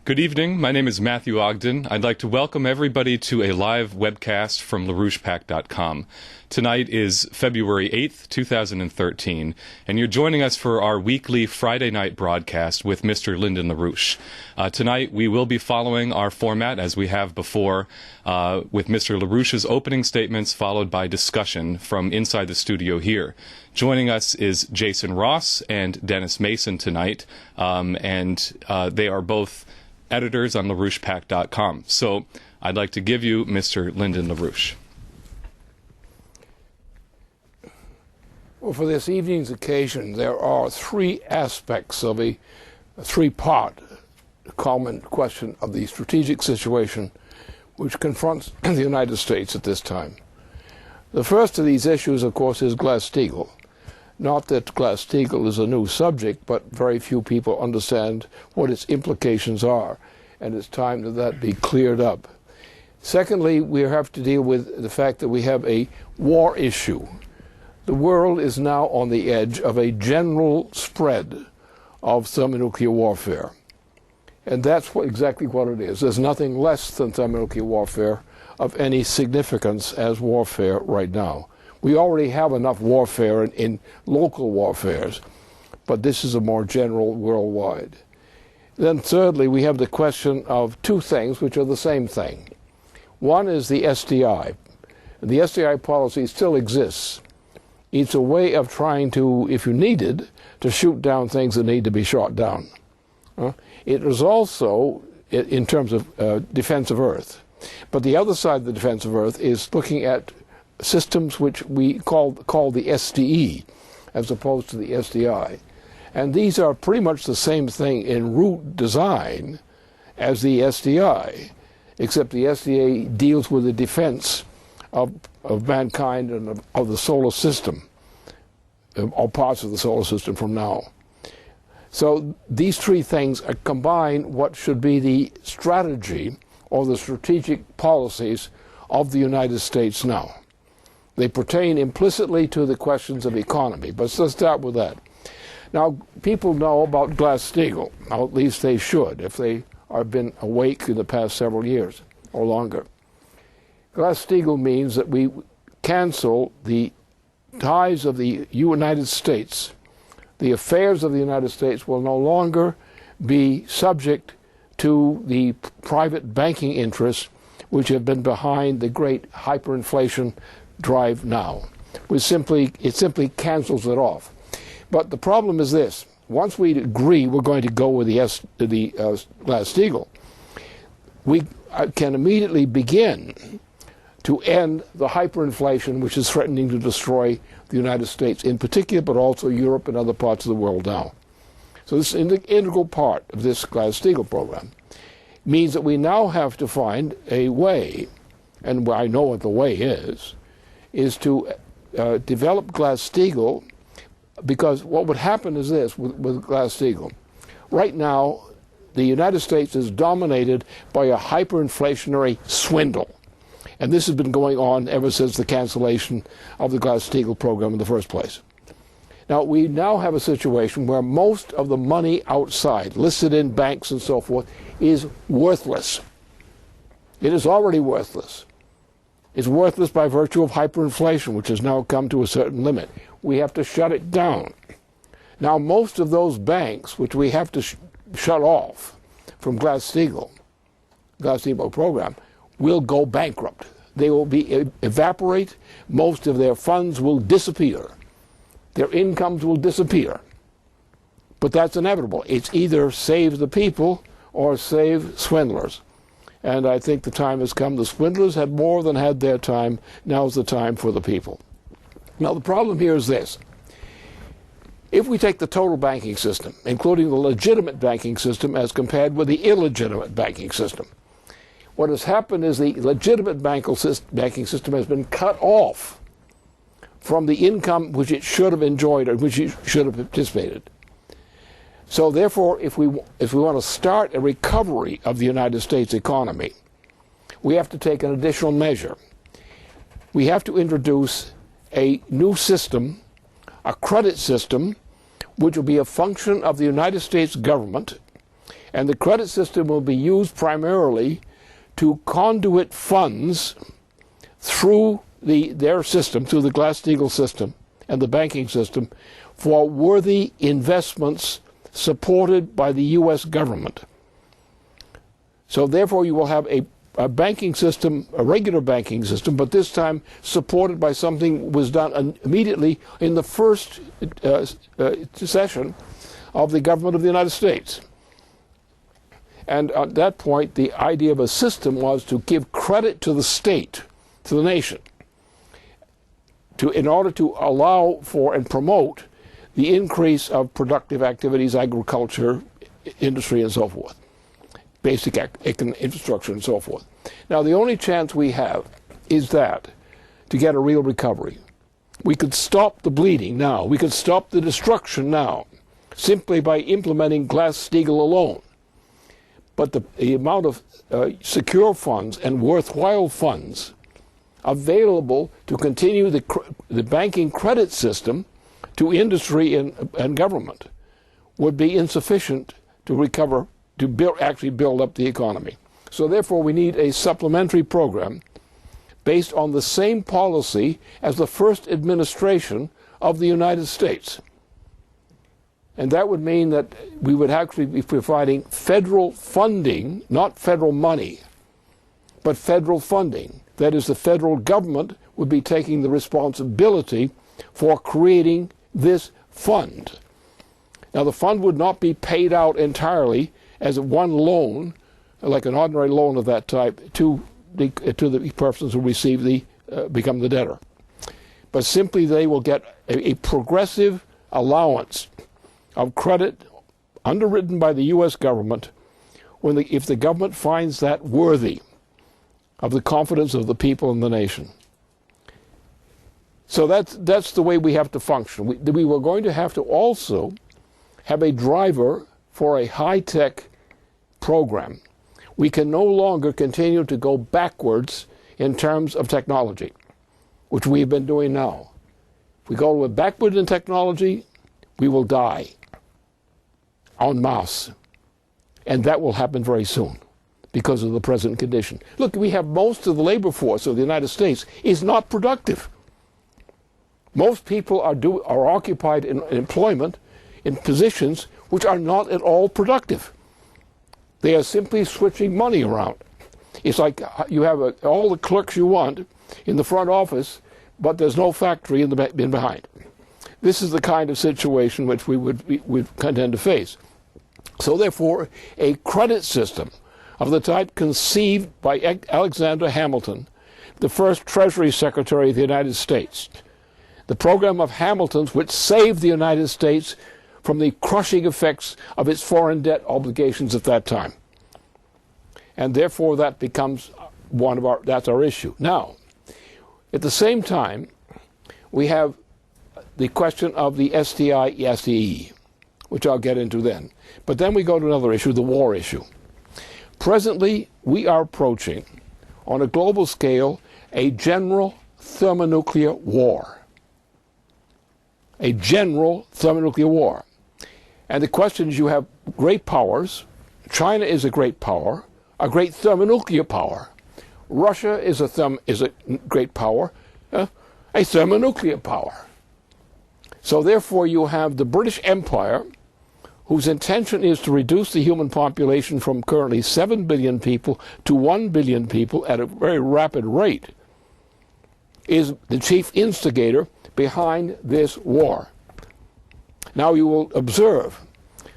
Good evening. My name is Matthew Ogden. I'd like to welcome everybody to a live webcast from LaRouchepack.com. Tonight is February 8th, 2013, and you're joining us for our weekly Friday night broadcast with Mr. Lyndon Larouche. Tonight we will be following our format as we have before, with Mr. Larouche's opening statements followed by discussion from inside the studio here. Joining us is Jason Ross and Dennis Mason tonight, and they are both editors on LaRouchepack.com. So I'd like to give you Mr. Lyndon Larouche. Well, for this evening's occasion, there are three aspects of a three-part common question of the strategic situation which confronts the United States at this time. The first of these issues, of course, is Glass-Steagall. Not that Glass-Steagall is a new subject, but very few people understand what its implications are, and it's time that that be cleared up. Secondly, we have to deal with the fact that we have a war issue. The world is now on the edge of a general spread of thermonuclear warfare. And that's exactly what it is. There's nothing less than thermonuclear warfare of any significance as warfare right now. We already have enough warfare in local warfares, but this is a more general worldwide. Then thirdly, we have the question of two things which are the same thing. One is the SDI. The SDI policy still exists. It's a way of trying to, if you needed, to shoot down things that need to be shot down. It is also, in terms of defense of Earth. But the other side of the defense of Earth is looking at systems which we call the SDE, as opposed to the SDI. And these are pretty much the same thing in root design as the SDI, except the SDA deals with the defense of mankind and of the solar system, or parts of the solar system from now. So these three things combine what should be the strategy or the strategic policies of the United States now. They pertain implicitly to the questions of economy, but let's start with that. Now, people know about Glass-Steagall, or at least they should, if they have been awake in the past several years or longer. Glass-Steagall means that we cancel the ties of the United States. The affairs of the United States will no longer be subject to the private banking interests which have been behind the great hyperinflation drive now. It simply cancels it off. But the problem is this: once we agree we're going to go with the Glass-Steagall, we can immediately begin to end the hyperinflation which is threatening to destroy the United States in particular, but also Europe and other parts of the world now. So this is an integral part of this Glass-Steagall program. It means that we now have to find a way, and I know what the way is to develop Glass-Steagall, because what would happen is this with Glass-Steagall. Right now, the United States is dominated by a hyperinflationary swindle. And this has been going on ever since the cancellation of the Glass-Steagall program in the first place. Now, we now have a situation where most of the money outside, listed in banks and so forth, is worthless. It is already worthless. It's worthless by virtue of hyperinflation, which has now come to a certain limit. We have to shut it down. Now, most of those banks, which we have to shut off from Glass-Steagall program, will go bankrupt. They will evaporate. Most of their funds will disappear. Their incomes will disappear. But that's inevitable. It's either save the people or save swindlers. And I think the time has come. The swindlers had more than had their time. Now's the time for the people. Now, the problem here is this. If we take the total banking system, including the legitimate banking system as compared with the illegitimate banking system, what has happened is the legitimate banking system has been cut off from the income which it should have enjoyed or which it should have participated. So therefore, if we want to start a recovery of the United States economy, we have to take an additional measure. We have to introduce a new system, a credit system, which will be a function of the United States government And the credit system will be used primarily to conduit funds through their system, through the Glass-Steagall system and the banking system, for worthy investments supported by the U.S. government. So therefore you will have a banking system, a regular banking system, but this time supported by something was done immediately in the first session of the government of the United States. And at that point, the idea of a system was to give credit to the state, to the nation, in order to allow for and promote the increase of productive activities, agriculture, industry, and so forth, basic infrastructure, and so forth. Now, the only chance we have is that to get a real recovery. We could stop the bleeding now. We could stop the destruction now, simply by implementing Glass-Steagall alone. But the amount of secure funds and worthwhile funds available to continue the banking credit system to industry and government would be insufficient to recover, to actually build up the economy. So therefore we need a supplementary program based on the same policy as the first administration of the United States. And that would mean that we would actually be providing federal funding, not federal money, but federal funding. That is, the federal government would be taking the responsibility for creating this fund. Now, the fund would not be paid out entirely as one loan, like an ordinary loan of that type, to the persons who receive become the debtor. But simply they will get a progressive allowance of credit underwritten by the U.S. government if the government finds that worthy of the confidence of the people and the nation. So that's the way we have to function. We were going to have to also have a driver for a high-tech program. We can no longer continue to go backwards in terms of technology, which we've been doing now. If we go backward in technology, we will die en masse. And that will happen very soon because of the present condition. Look, we have most of the labor force of the United States is not productive. Most people are occupied in employment in positions which are not at all productive. They are simply switching money around. It's like you have all the clerks you want in the front office, but there's no factory in behind. This is the kind of situation which we would contend to face. So therefore, a credit system of the type conceived by Alexander Hamilton, the first Treasury Secretary of the United States, the program of Hamilton's which saved the United States from the crushing effects of its foreign debt obligations at that time. And therefore that becomes that's our issue. Now, at the same time, we have the question of the SDI-SDE, which I'll get into then. But then we go to another issue, the war issue. Presently, we are approaching, on a global scale, a general thermonuclear war. A general thermonuclear war. And the question is, you have great powers. China is a great power, a great thermonuclear power. Russia is a great power, a thermonuclear power. So therefore you have the British Empire, whose intention is to reduce the human population from currently 7 billion people to 1 billion people at a very rapid rate, is the chief instigator behind this war. Now you will observe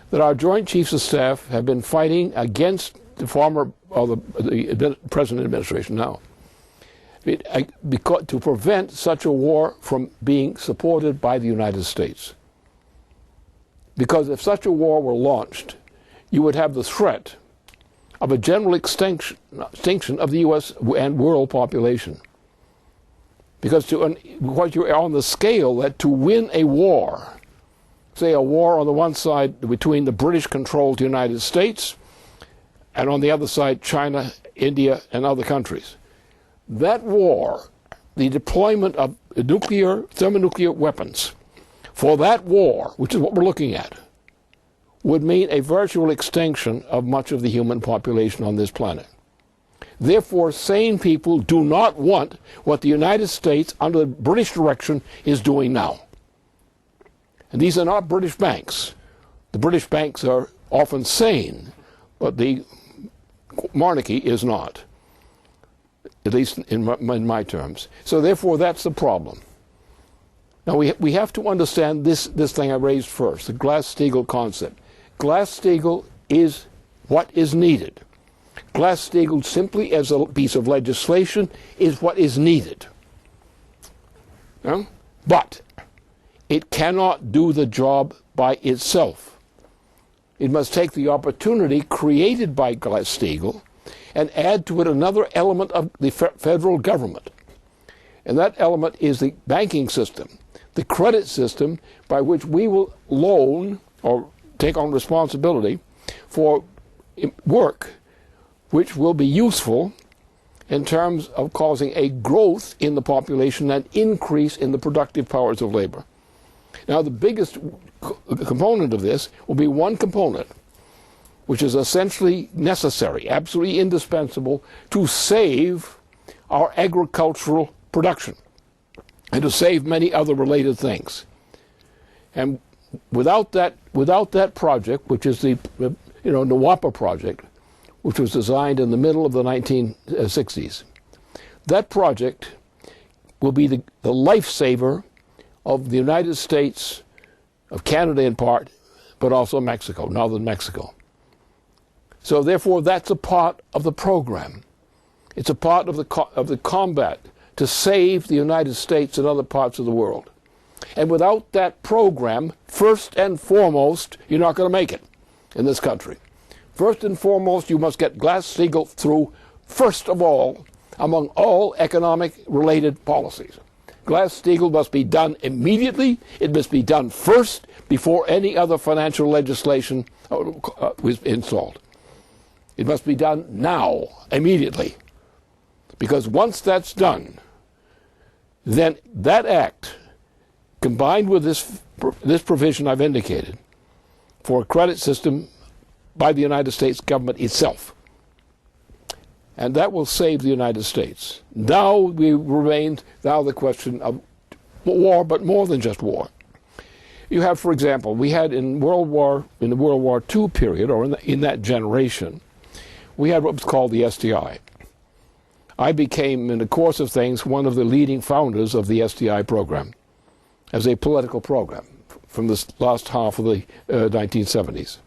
that our Joint Chiefs of Staff have been fighting against the present administration now, to prevent such a war from being supported by the United States. Because if such a war were launched, you would have the threat of a general extinction of the U.S. and world population. Because you're on the scale that to win a war, say a war on the one side between the British-controlled United States and on the other side China, India, and other countries. That war, the deployment of thermonuclear weapons for that war, which is what we're looking at, would mean a virtual extinction of much of the human population on this planet. Therefore, sane people do not want what the United States, under British direction, is doing now. And these are not British banks. The British banks are often sane, but the monarchy is not, at least in my terms. So therefore, that's the problem. Now, we have to understand this thing I raised first, the Glass-Steagall concept. Glass-Steagall is what is needed. Glass-Steagall, simply as a piece of legislation, is what is needed. But it cannot do the job by itself. It must take the opportunity created by Glass-Steagall and add to it another element of the federal government. And that element is the banking system, the credit system by which we will loan or take on responsibility for work which will be useful in terms of causing a growth in the population and increase in the productive powers of labor. Now, the biggest component of this will be one component, which is essentially necessary, absolutely indispensable, to save our agricultural production and to save many other related things. And without that project, which is the NWAPA project, which was designed in the middle of the 1960s, that project will be the lifesaver of the United States, of Canada in part, but also Mexico, northern Mexico. So therefore, that's a part of the program. It's a part of the combat to save the United States and other parts of the world. And without that program, first and foremost, you're not going to make it in this country. First and foremost, you must get Glass-Steagall through, first of all, among all economic-related policies. Glass-Steagall must be done immediately. It must be done first before any other financial legislation was installed. It must be done now, immediately. Because once that's done, then that act, combined with this provision I've indicated, for a credit system by the United States government itself, and that will save the United States. Now remains the question of war, but more than just war. You have, for example, we had in the World War II period, or in that generation, we had what was called the SDI. I became, in the course of things, one of the leading founders of the SDI program as a political program from the last half of the 1970s.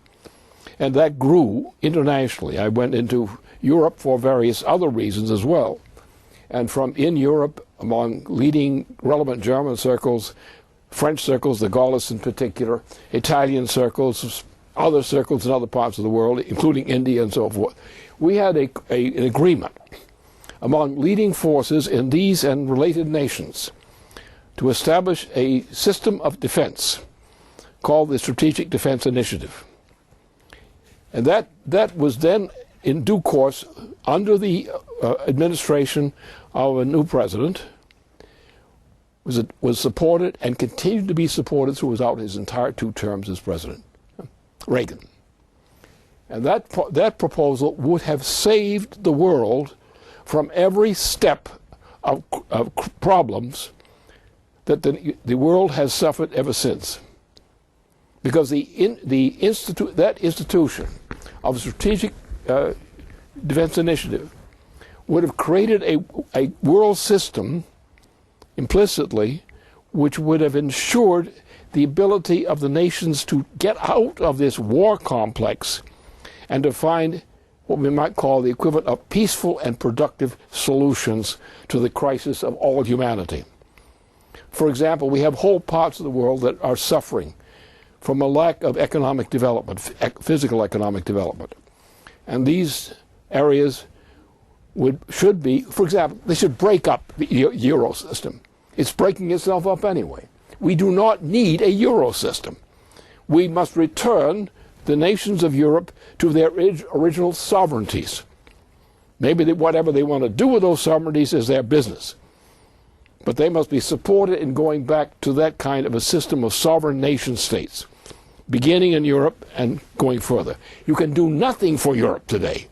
And that grew internationally. I went into Europe for various other reasons as well. And from in Europe, among leading relevant German circles, French circles, the Gaullists in particular, Italian circles, other circles in other parts of the world, including India and so forth, we had an agreement among leading forces in these and related nations to establish a system of defense called the Strategic Defense Initiative. And that was then, in due course, under the administration of a new president, was supported and continued to be supported throughout his entire 2 terms as president, Reagan. And that proposal would have saved the world from every step of problems that the world has suffered ever since. Because that institution of Strategic Defense Initiative would have created a world system implicitly which would have ensured the ability of the nations to get out of this war complex and to find what we might call the equivalent of peaceful and productive solutions to the crisis of all humanity. For example, we have whole parts of the world that are suffering from a lack of economic development, physical economic development. And these areas should be, for example, they should break up the Euro system. It's breaking itself up anyway. We do not need a Euro system. We must return the nations of Europe to their original sovereignties. Maybe whatever they want to do with those sovereignties is their business. But they must be supported in going back to that kind of a system of sovereign nation states. beginning in Europe and going further. You can do nothing for Europe today.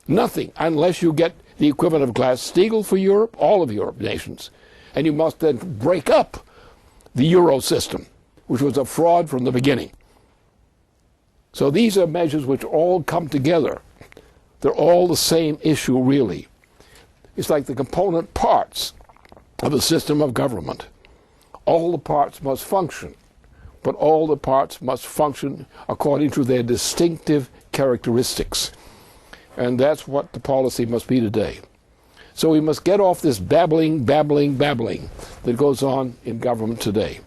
Nothing, unless you get the equivalent of Glass-Steagall for Europe, all of Europe nations. And you must then break up the Euro system, which was a fraud from the beginning. So these are measures which all come together. They're all the same issue, really. It's like the component parts of a system of government. All the parts must function, but all the parts must function according to their distinctive characteristics. And that's what the policy must be today. So we must get off this babbling that goes on in government today.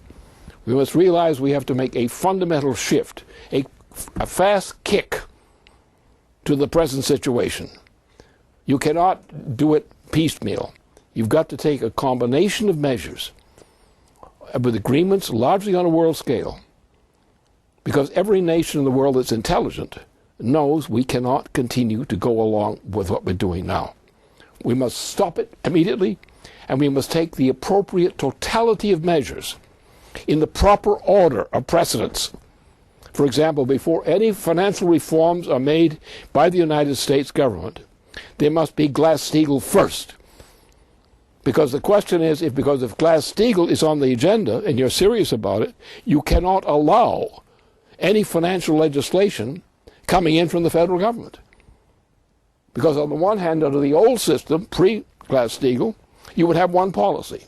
We must realize we have to make a fundamental shift, a fast kick to the present situation. You cannot do it piecemeal. You've got to take a combination of measures with agreements largely on a world scale, because every nation in the world that's intelligent knows we cannot continue to go along with what we're doing now. We must stop it immediately, and we must take the appropriate totality of measures in the proper order of precedence. For example, before any financial reforms are made by the United States government, there must be Glass-Steagall first. Because the question is, if Glass-Steagall is on the agenda and you're serious about it, you cannot allow any financial legislation coming in from the federal government. Because on the one hand, under the old system, pre-Glass-Steagall, you would have one policy.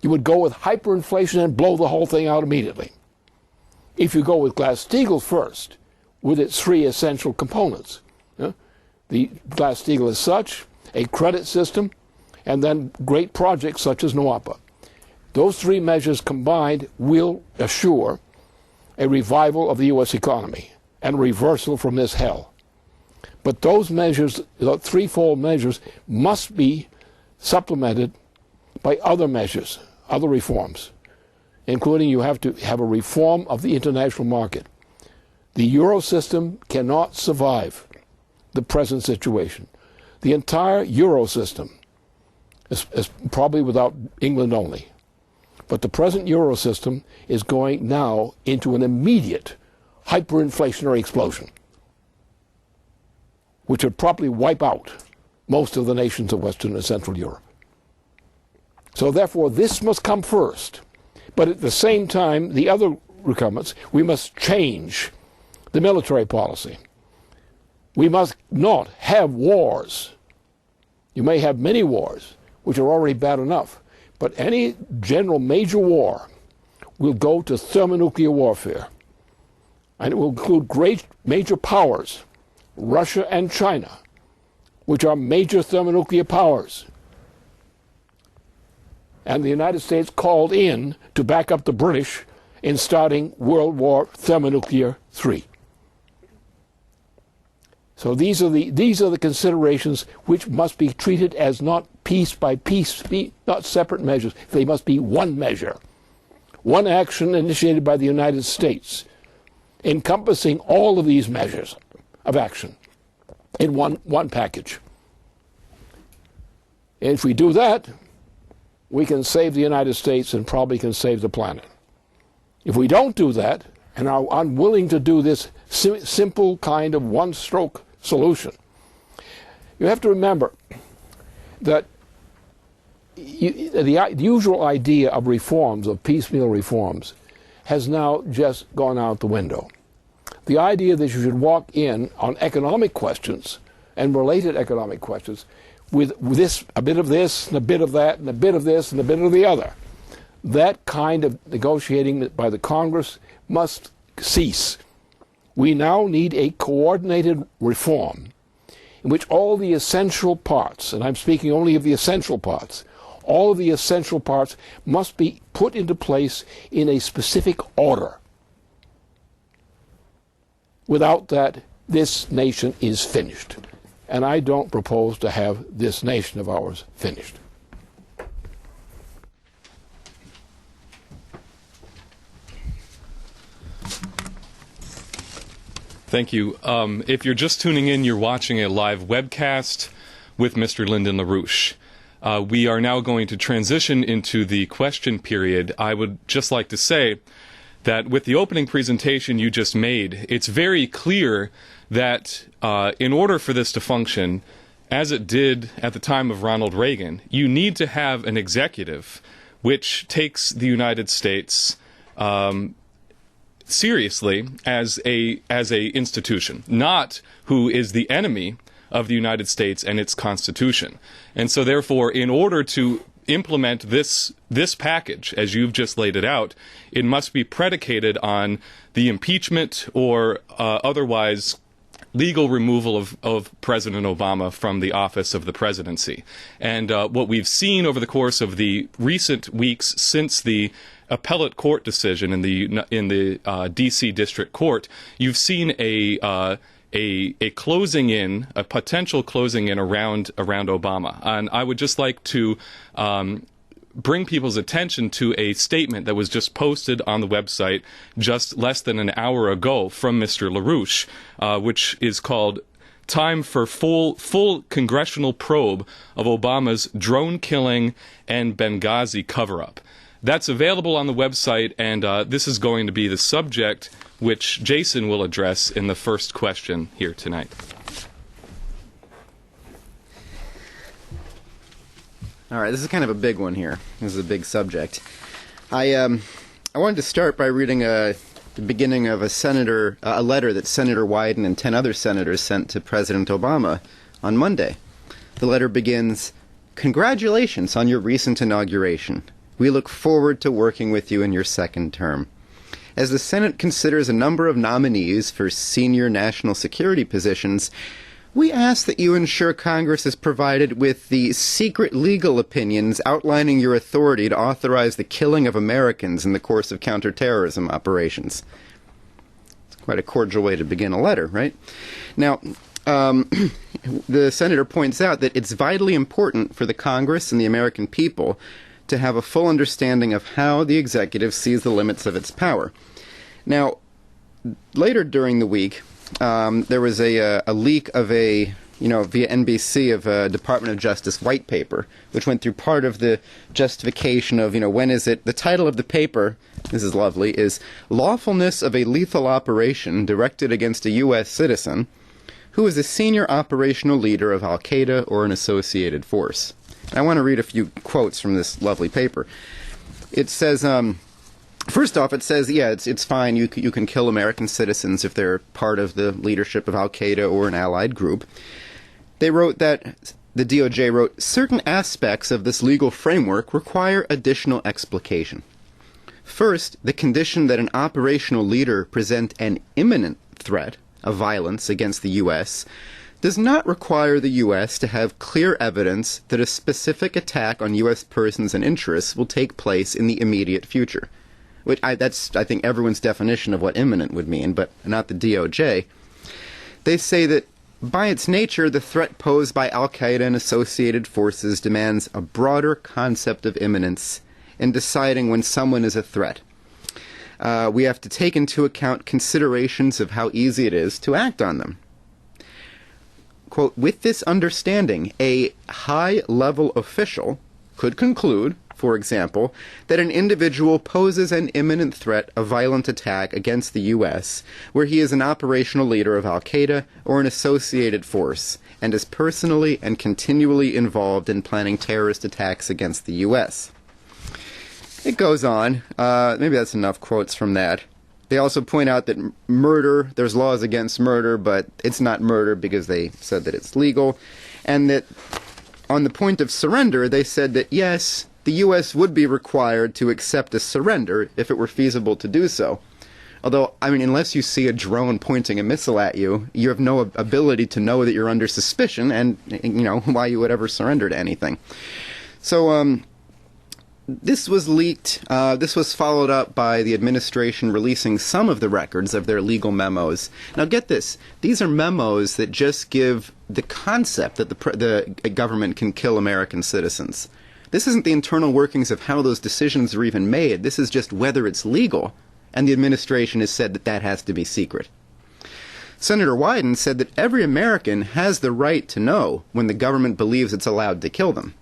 You would go with hyperinflation and blow the whole thing out immediately. If you go with Glass-Steagall first, with its three essential components, the Glass-Steagall as such, a credit system, and then great projects such as NWAPA. Those three measures combined will assure a revival of the U.S. economy and a reversal from this hell. But those measures, the threefold measures, must be supplemented by other measures, other reforms, including you have to have a reform of the international market. The Euro system cannot survive the present situation. The entire Euro system is probably without England only. But the present Euro system is going now into an immediate hyperinflationary explosion, which would probably wipe out most of the nations of Western and Central Europe. So therefore, this must come first. But at the same time, the other requirements, we must change the military policy. We must not have wars. You may have many wars, which are already bad enough, but any general major war will go to thermonuclear warfare. And it will include great major powers, Russia and China, which are major thermonuclear powers. And the United States called in to back up the British in starting World War Thermonuclear III. So these are the considerations which must be treated as not piece by piece, not separate measures. They must be one measure, one action initiated by the United States, encompassing all of these measures of action in one package. And if we do that, we can save the United States and probably can save the planet. If we don't do that and are unwilling to do this simple kind of one-stroke solution, you have to remember that the usual idea of reforms, of piecemeal reforms, has now just gone out the window. The idea that you should walk in on economic questions and related economic questions with this, a bit of this, and a bit of that, and a bit of this, and a bit of the other. That kind of negotiating by the Congress must cease. We now need a coordinated reform in which all the essential parts, and I'm speaking only of the essential parts, all of the essential parts must be put into place in a specific order. Without that, this nation is finished. And I don't propose to have this nation of ours finished. Thank you. If you're just tuning in, you're watching a live webcast with Mr. Lyndon Larouche. We are now going to transition into the question period. I would just like to say that with the opening presentation you just made, it's very clear that in order for this to function, as it did at the time of Ronald Reagan, you need to have an executive which takes the United States seriously as a institution, not who is the enemy of the United States and its Constitution. And so therefore, in order to implement this package, as you've just laid it out, it must be predicated on the impeachment or otherwise legal removal of President Obama from the office of the presidency. And what we've seen over the course of the recent weeks since the appellate court decision in the D.C. District Court, you've seen a closing in, a potential closing in around Obama. And I would just like to bring people's attention to a statement that was just posted on the website just less than an hour ago from Mr. LaRouche, which is called "Time for Full Congressional Probe of Obama's Drone Killing and Benghazi Cover-Up." That's available on the website, and this is going to be the subject which Jason will address in the first question here tonight. All right, this is kind of a big one here. This is a big subject. I wanted to start by reading the beginning of a letter that Senator Wyden and 10 other senators sent to President Obama on Monday. The letter begins, "Congratulations on your recent inauguration. We look forward to working with you in your second term. As the Senate considers a number of nominees for senior national security positions, we ask that you ensure Congress is provided with the secret legal opinions outlining your authority to authorize the killing of Americans in the course of counterterrorism operations." It's quite a cordial way to begin a letter, right? Now, the senator points out that it's vitally important for the Congress and the American people to have a full understanding of how the executive sees the limits of its power. Now, later during the week, there was a leak of via NBC of a Department of Justice white paper, which went through part of the justification of, when is it, the title of the paper, this is lovely, is "Lawfulness of a Lethal Operation Directed Against a U.S. Citizen Who is a Senior Operational Leader of Al-Qaeda or an Associated Force." I want to read a few quotes from this lovely paper. It says, first off, it says, it's fine. You can kill American citizens if they're part of the leadership of Al-Qaeda or an allied group. They wrote that, the DOJ wrote, "Certain aspects of this legal framework require additional explication. First, the condition that an operational leader present an imminent threat of violence against the U.S. does not require the U.S. to have clear evidence that a specific attack on U.S. persons and interests will take place in the immediate future." That's, I think, everyone's definition of what imminent would mean, but not the DOJ. They say that by its nature, the threat posed by Al-Qaeda and associated forces demands a broader concept of imminence in deciding when someone is a threat. We have to take into account considerations of how easy it is to act on them. Quote, "With this understanding, a high-level official could conclude, for example, that an individual poses an imminent threat of violent attack against the U.S., where he is an operational leader of Al-Qaeda or an associated force, and is personally and continually involved in planning terrorist attacks against the U.S." It goes on. Maybe that's enough quotes from that. They also point out that murder, there's laws against murder, but it's not murder because they said that it's legal. And that on the point of surrender, they said that, yes, the U.S. would be required to accept a surrender if it were feasible to do so. Although, unless you see a drone pointing a missile at you, you have no ability to know that you're under suspicion and, why you would ever surrender to anything. So, this was leaked. This was followed up by the administration releasing some of the records of their legal memos. Now get this. These are memos that just give the concept that the government can kill American citizens. This isn't the internal workings of how those decisions are even made. This is just whether it's legal. And the administration has said that that has to be secret. Senator Wyden said that every American has the right to know when the government believes it's allowed to kill them.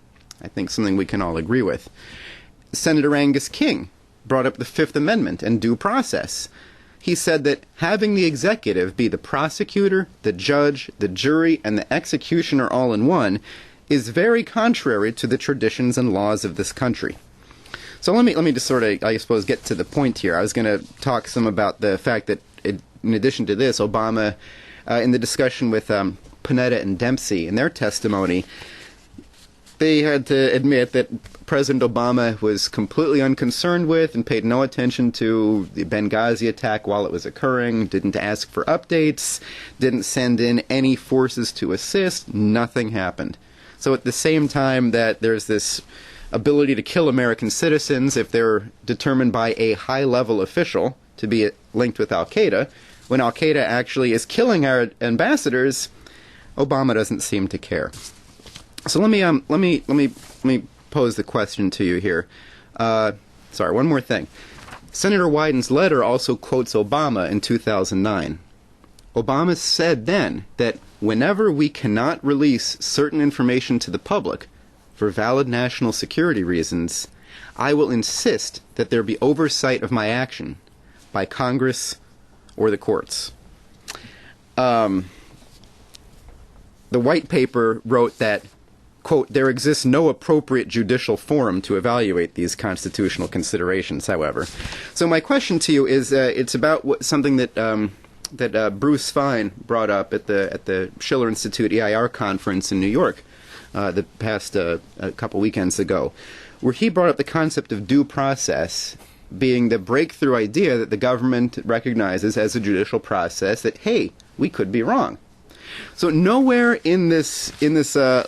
I think something we can all agree with. Senator Angus King brought up the Fifth Amendment and due process. He said that having the executive be the prosecutor, the judge, the jury, and the executioner all in one is very contrary to the traditions and laws of this country. So let me just sort of, I suppose, get to the point here. I was going to talk some about the fact that, in addition to this, Obama, in the discussion with Panetta and Dempsey in their testimony, they had to admit that President Obama was completely unconcerned with and paid no attention to the Benghazi attack while it was occurring, didn't ask for updates, didn't send in any forces to assist, nothing happened. So at the same time that there's this ability to kill American citizens if they're determined by a high-level official to be linked with Al-Qaeda, when Al-Qaeda actually is killing our ambassadors, Obama doesn't seem to care. So let me pose the question to you here. Sorry, one more thing. Senator Wyden's letter also quotes Obama in 2009. Obama said then that whenever we cannot release certain information to the public for valid national security reasons, I will insist that there be oversight of my action by Congress or the courts. The white paper wrote that, quote, there exists no appropriate judicial forum to evaluate these constitutional considerations, however. So my question to you is, it's about something that Bruce Fein brought up at the Schiller Institute EIR conference in New York the past a couple weekends ago, where he brought up the concept of due process being the breakthrough idea that the government recognizes as a judicial process that, hey, we could be wrong. So nowhere in this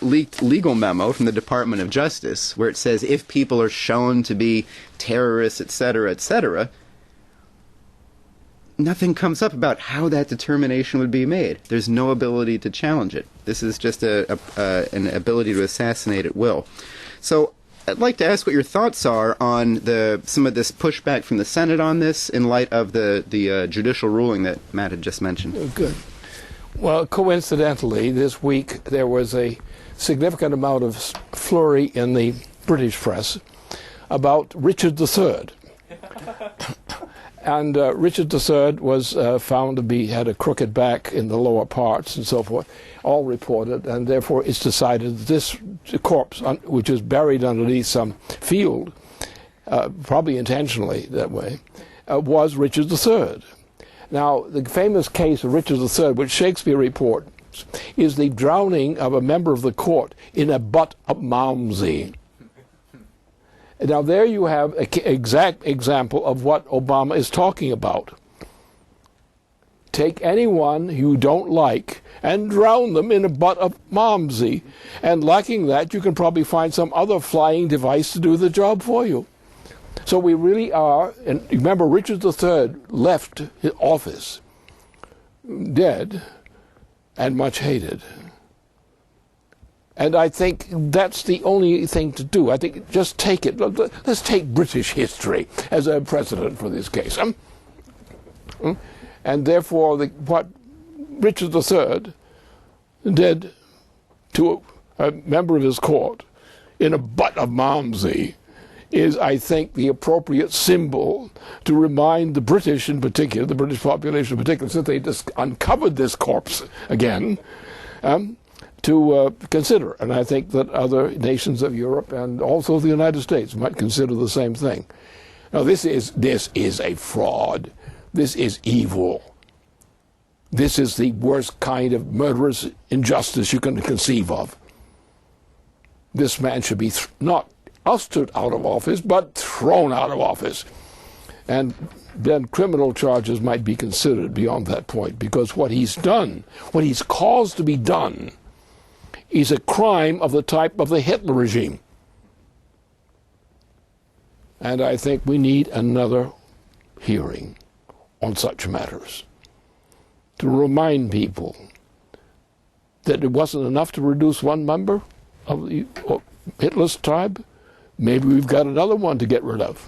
leaked legal memo from the Department of Justice, where it says if people are shown to be terrorists, etc., nothing comes up about how that determination would be made. There's no ability to challenge it. This is just an ability to assassinate at will. So I'd like to ask what your thoughts are on some of this pushback from the Senate on this in light of the judicial ruling that Matt had just mentioned. Good. Well, coincidentally, this week there was a significant amount of flurry in the British press about Richard III. And Richard III was found to had a crooked back in the lower parts and so forth, all reported, and therefore it's decided that this corpse, which is buried underneath some field, probably intentionally that way, was Richard III. Now, the famous case of Richard III, which Shakespeare reports, is the drowning of a member of the court in a butt of Malmsey. Now, there you have an exact example of what Obama is talking about. Take anyone you don't like and drown them in a butt of Malmsey, and lacking that, you can probably find some other flying device to do the job for you. So we really are, and remember, Richard III left his office dead and much hated. And I think that's the only thing to do. I think just take it. Let's take British history as a precedent for this case. And therefore, what Richard III did to a member of his court in a butt of Malmsey is, I think, the appropriate symbol to remind the British in particular, the British population in particular, since they just uncovered this corpse again, to consider. And I think that other nations of Europe and also the United States might consider the same thing. Now, this is a fraud. This is evil. This is the worst kind of murderous injustice you can conceive of. This man should be not ousted out of office, but thrown out of office. And then criminal charges might be considered beyond that point, because what he's done, what he's caused to be done, is a crime of the type of the Hitler regime. And I think we need another hearing on such matters to remind people that it wasn't enough to reduce one member of Hitler's tribe. Maybe we've got another one to get rid of.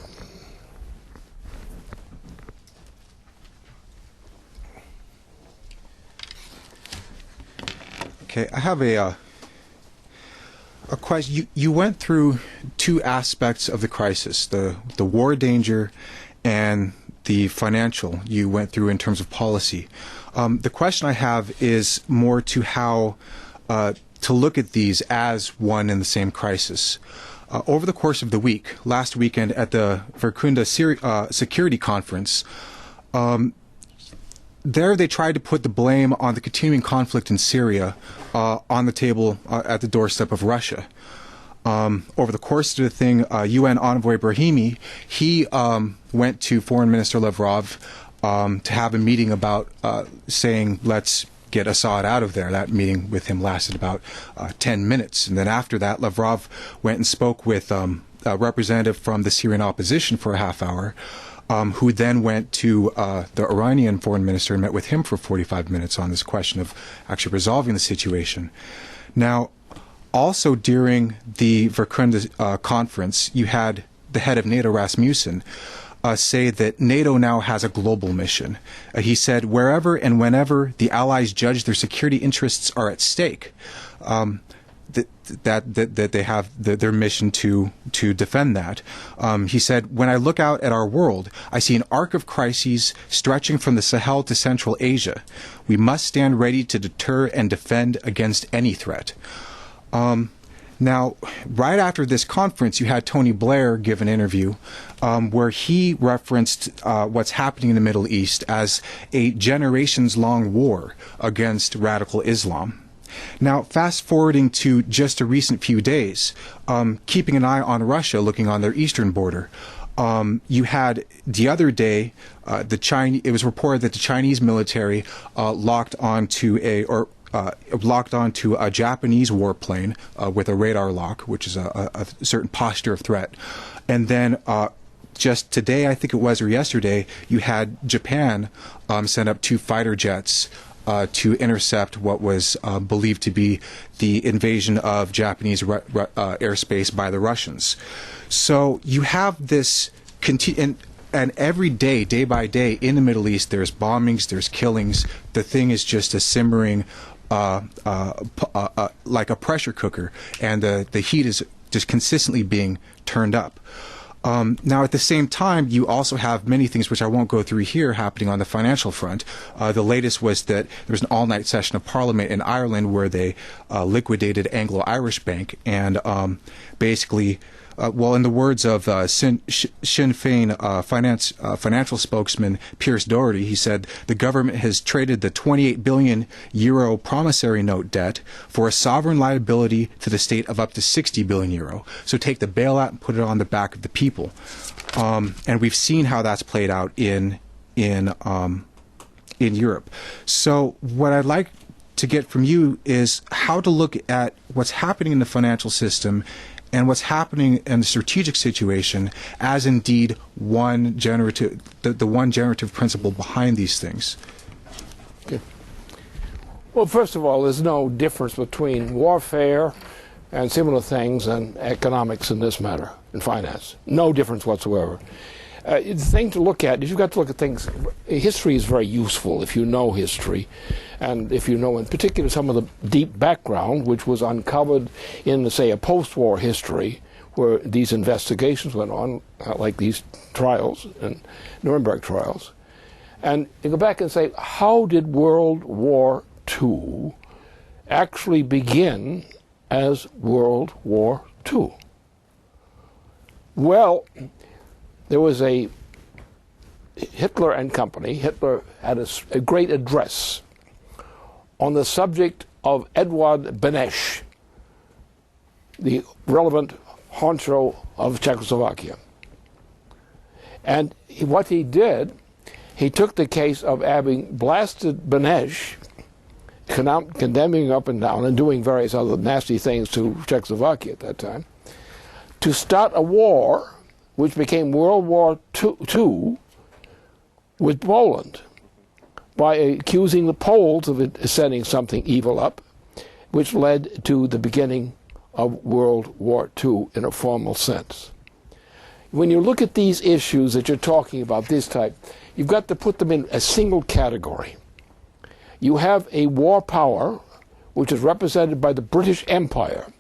Okay, I have a A question. You went through two aspects of the crisis: the war danger and the financial. You went through in terms of policy. The question I have is more to how to look at these as one and the same crisis. Over the course of the week, last weekend at the Verkunda Security Conference, there they tried to put the blame on the continuing conflict in Syria on the table at the doorstep of Russia. Over the course of the thing, UN envoy Brahimi, he went to Foreign Minister Lavrov to have a meeting about saying, let's get Assad out of there. That meeting with him lasted about 10 minutes. And then after that, Lavrov went and spoke with a representative from the Syrian opposition for a half hour, who then went to the Iranian foreign minister and met with him for 45 minutes on this question of actually resolving the situation. Now, also during the Verkunda conference, you had the head of NATO, Rasmussen, say that NATO now has a global mission. He said, wherever and whenever the Allies judge their security interests are at stake, that they have their mission to defend that. He said, when I look out at our world, I see an arc of crises stretching from the Sahel to Central Asia. We must stand ready to deter and defend against any threat. Now, right after this conference, you had Tony Blair give an interview where he referenced what's happening in the Middle East as a generations-long war against radical Islam. Now, fast forwarding to just a recent few days, keeping an eye on Russia, looking on their eastern border, you had the other day, it was reported that the Chinese military locked onto a Japanese warplane with a radar lock, which is a certain posture of threat. And then just today, I think it was, or yesterday, you had Japan send up 2 fighter jets to intercept what was believed to be the invasion of Japanese airspace by the Russians. So you have this and every day, day by day, in the Middle East, there's bombings, there's killings. The thing is just a simmering, like a pressure cooker, and the heat is just consistently being turned up. Now, at the same time, you also have many things which I won't go through here happening on the financial front. The latest was that there was an all-night session of Parliament in Ireland where they liquidated Anglo-Irish Bank and basically, well, in the words of Sinn Féin financial spokesman Pierce Doherty, he said the government has traded the 28 billion euro promissory note debt for a sovereign liability to the state of up to 60 billion euro. So take the bailout and put it on the back of the people. And we've seen how that's played out in Europe. So what I'd like to get from you is how to look at what's happening in the financial system and what's happening in the strategic situation as indeed one generative, the one generative principle behind these things. Okay. Well, first of all, there's no difference between warfare and similar things and economics in this matter, in finance. No difference whatsoever. The thing to look at is you've got to look at things. History is very useful if you know history, and if you know in particular some of the deep background which was uncovered in, say, a post-war history where these investigations went on, like these trials and Nuremberg trials. And you go back and say, how did World War II actually begin as World War II? Well, there was a Hitler and company. Hitler had a great address on the subject of Edvard Beneš, the relevant honcho of Czechoslovakia. And what he did, he took the case of having blasted Beneš, condemning up and down and doing various other nasty things to Czechoslovakia at that time, to start a war which became World War II with Poland, by accusing the Poles of setting something evil up, which led to the beginning of World War II in a formal sense. When you look at these issues that you're talking about, this type, you've got to put them in a single category. You have a war power which is represented by the British Empire,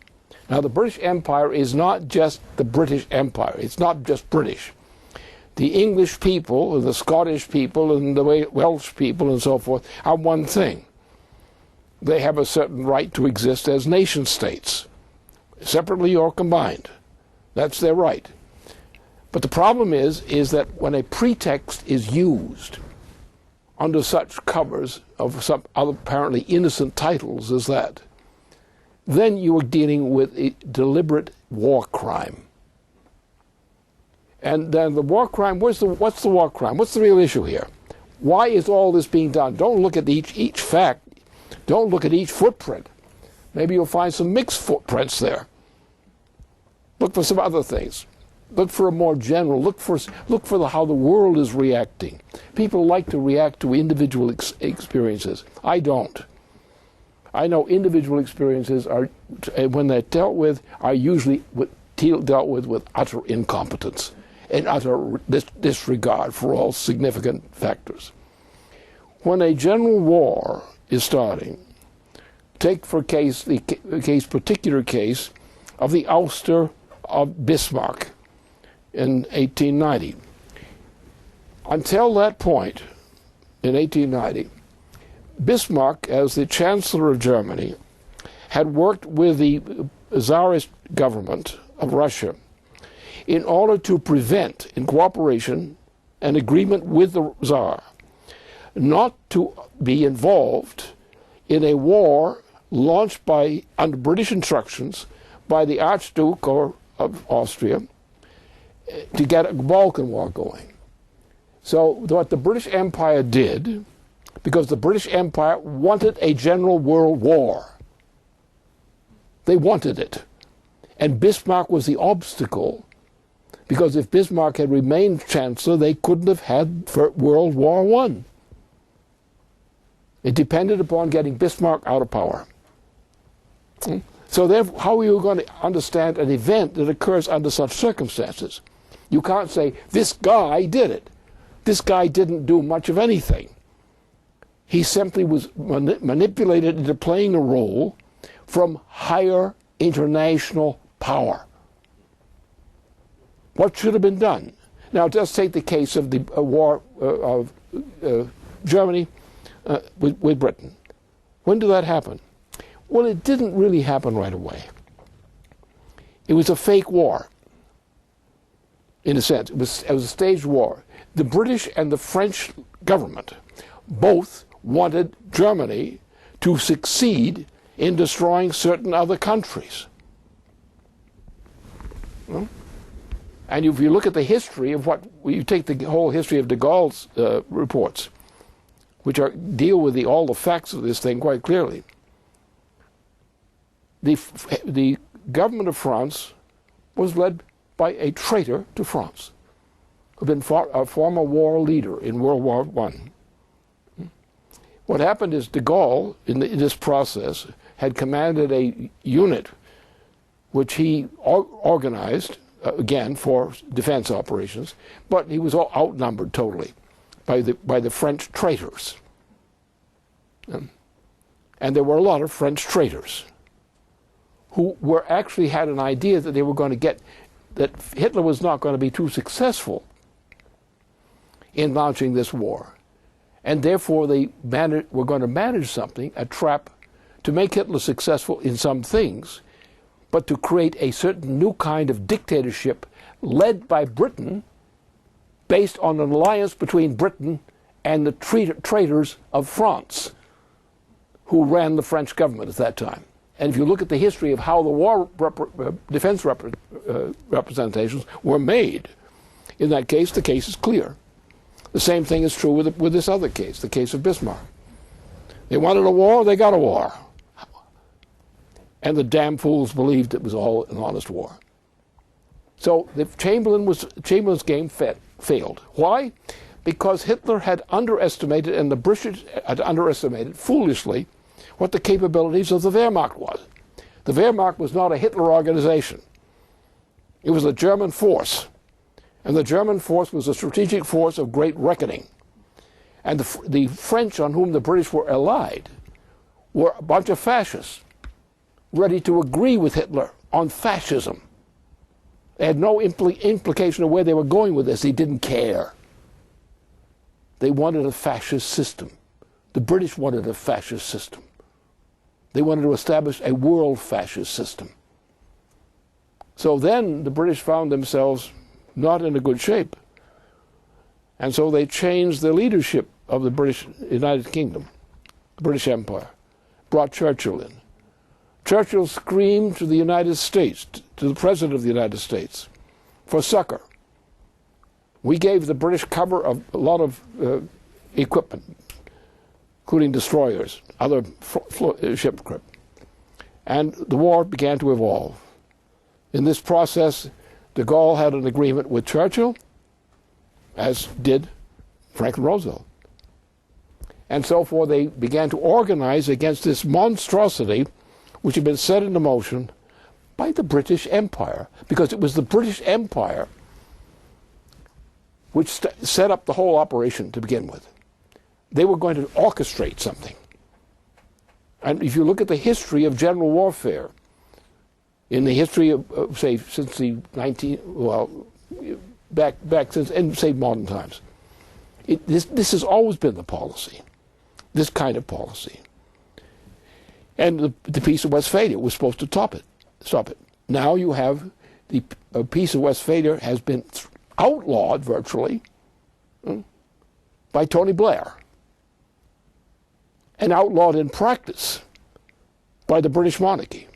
Now, the British Empire is not just the British Empire. It's not just British. The English people, and the Scottish people, and the Welsh people, and so forth, are one thing. They have a certain right to exist as nation states, separately or combined. That's their right. But the problem is that when a pretext is used under such covers of some other apparently innocent titles as that, then you are dealing with a deliberate war crime. And then the war crime, what's the war crime? What's the real issue here? Why is all this being done? Don't look at each fact. Don't look at each footprint. Maybe you'll find some mixed footprints there. Look for some other things. Look for a more general. Look for how the world is reacting. People like to react to individual experiences. I don't. I know individual experiences are, when they're dealt with, are usually dealt with utter incompetence and utter disregard for all significant factors. When a general war is starting, take for the particular case of the ouster of Bismarck in 1890. Until that point, in 1890, Bismarck, as the Chancellor of Germany, had worked with the Tsarist government of Russia in order to prevent, in cooperation, an agreement with the Tsar, not to be involved in a war launched under British instructions by the Archduke of Austria to get a Balkan War going. So what the British Empire did, because the British Empire wanted a general world war. They wanted it. And Bismarck was the obstacle, because if Bismarck had remained Chancellor, they couldn't have had World War I. It depended upon getting Bismarck out of power. So therefore, how are you going to understand an event that occurs under such circumstances? You can't say, this guy did it. This guy didn't do much of anything. He simply was manipulated into playing a role from higher international power. What should have been done? Now, just take the case of the war of Germany with Britain. When did that happen? Well, it didn't really happen right away. It was a fake war, in a sense. It was a staged war. The British and the French government both wanted Germany to succeed in destroying certain other countries. And if you look at the history of you take the whole history of de Gaulle's reports, which deal with all the facts of this thing quite clearly, the government of France was led by a traitor to France, who had been a former war leader in World War I. What happened is de Gaulle, in this process, had commanded a unit which he organized, again, for defense operations, but he was outnumbered totally by the French traitors. And there were a lot of French traitors who actually had an idea that they were going to that Hitler was not going to be too successful in launching this war. And therefore they were going to manage something, a trap, to make Hitler successful in some things, but to create a certain new kind of dictatorship led by Britain, based on an alliance between Britain and the traitors of France, who ran the French government at that time. And if you look at the history of how the war defense representations were made, in that case, the case is clear. The same thing is true with this other case, the case of Bismarck. They wanted a war, they got a war. And the damn fools believed it was all an honest war. So the Chamberlain's game failed. Why? Because Hitler had underestimated, and the British had underestimated, foolishly, what the capabilities of the Wehrmacht was. The Wehrmacht was not a Hitler organization. It was a German force. And the German force was a strategic force of great reckoning. And the French, on whom the British were allied, were a bunch of fascists, ready to agree with Hitler on fascism. They had no implication of where they were going with this. They didn't care. They wanted a fascist system. The British wanted a fascist system. They wanted to establish a world fascist system. So then the British found themselves not in a good shape. And so they changed the leadership of the British United Kingdom, the British Empire, brought Churchill in. Churchill screamed to the United States, to the President of the United States, for succor. We gave the British cover of a lot of equipment, including destroyers, other shipcraft. And the war began to evolve. In this process, de Gaulle had an agreement with Churchill, as did Franklin Roosevelt. And so forth, they began to organize against this monstrosity which had been set into motion by the British Empire, because it was the British Empire which set up the whole operation to begin with. They were going to orchestrate something. And if you look at the history of general warfare, in the history of, say, since the back since, and say, modern times, this has always been the policy, this kind of policy. And the Peace of Westphalia was supposed to stop it. Now you have the Peace of Westphalia has been outlawed virtually by Tony Blair, and outlawed in practice by the British monarchy.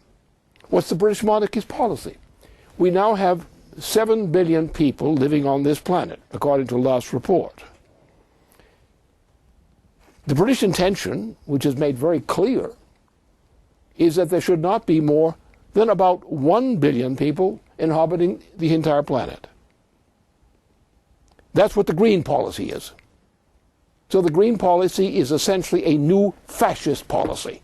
What's the British monarchy's policy? We now have 7 billion people living on this planet, according to the last report. The British intention, which is made very clear, is that there should not be more than about 1 billion people inhabiting the entire planet. That's what the green policy is. So the green policy is essentially a new fascist policy.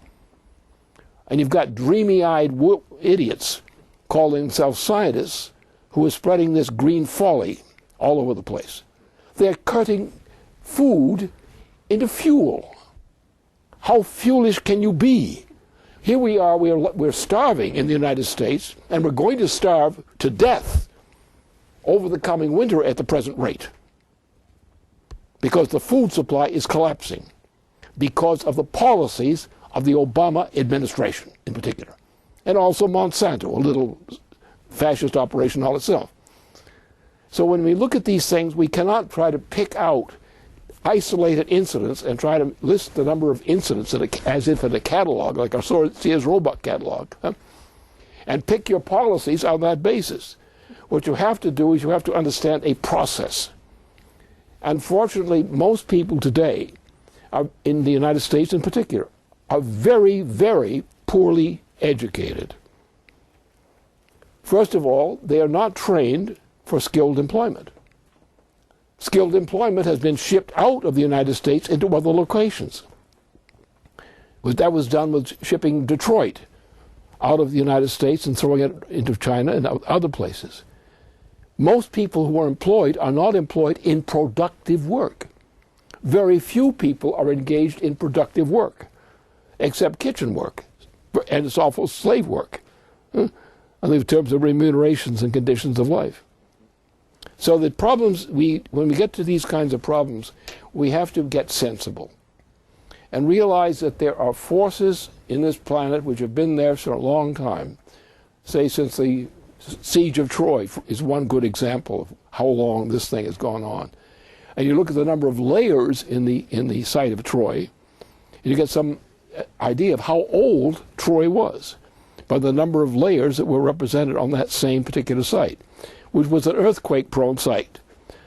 And you've got dreamy-eyed idiots calling themselves scientists who are spreading this green folly all over the place. They're cutting food into fuel. How foolish can you be? Here we are, we're starving in the United States, and we're going to starve to death over the coming winter at the present rate, because the food supply is collapsing because of the policies of the Obama administration in particular, and also Monsanto, a little fascist operation all itself. So when we look at these things, we cannot try to pick out isolated incidents and try to list the number of incidents as if in a catalog, like our Sears Roebuck catalog, and pick your policies on that basis. What you have to do is you have to understand a process. Unfortunately, most people today, in the United States in particular, are very, very poorly educated. First of all, they are not trained for skilled employment. Skilled employment has been shipped out of the United States into other locations. That was done with shipping Detroit out of the United States and throwing it into China and other places. Most people who are employed are not employed in productive work. Very few people are engaged in productive work, except kitchen work, and it's awful slave work, in terms of remunerations and conditions of life. So the problems, when we get to these kinds of problems, we have to get sensible and realize that there are forces in this planet which have been there for a long time, say since the siege of Troy is one good example of how long this thing has gone on. And you look at the number of layers in the site of Troy, and you get some idea of how old Troy was by the number of layers that were represented on that same particular site, which was an earthquake-prone site.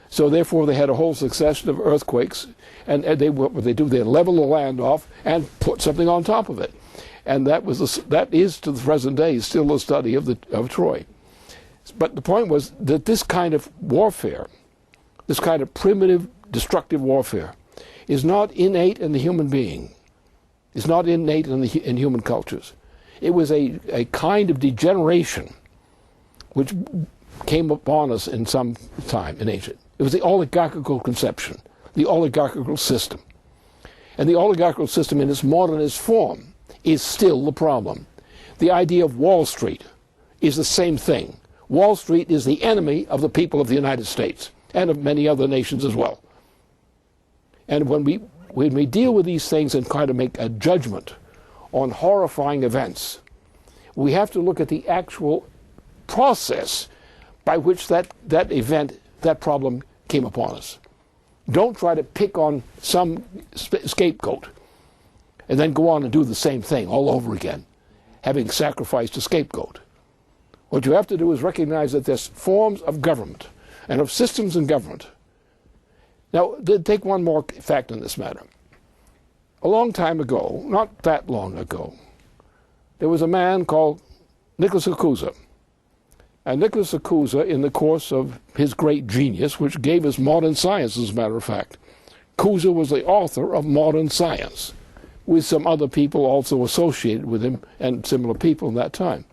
So therefore they had a whole succession of earthquakes, and what they do, they level the land off and put something on top of it. And that is to the present day still the study of Troy. But the point was that this kind of warfare, this kind of primitive, destructive warfare, is not innate in the human being. It's not innate in human cultures. It was a kind of degeneration which came upon us in some time in ancient. It was the oligarchical conception, the oligarchical system. And the oligarchical system in its modernist form is still the problem. The idea of Wall Street is the same thing. Wall Street is the enemy of the people of the United States and of many other nations as well. And when we deal with these things and try to make a judgment on horrifying events, we have to look at the actual process by which that event, that problem came upon us. Don't try to pick on some scapegoat and then go on and do the same thing all over again, having sacrificed a scapegoat. What you have to do is recognize that there's forms of government and of systems in government. Now, take one more fact in this matter. A long time ago, not that long ago, there was a man called Nicholas Cusa. And Nicholas Cusa, in the course of his great genius, which gave us modern science, as a matter of fact, Cusa was the author of modern science, with some other people also associated with him and similar people in that time.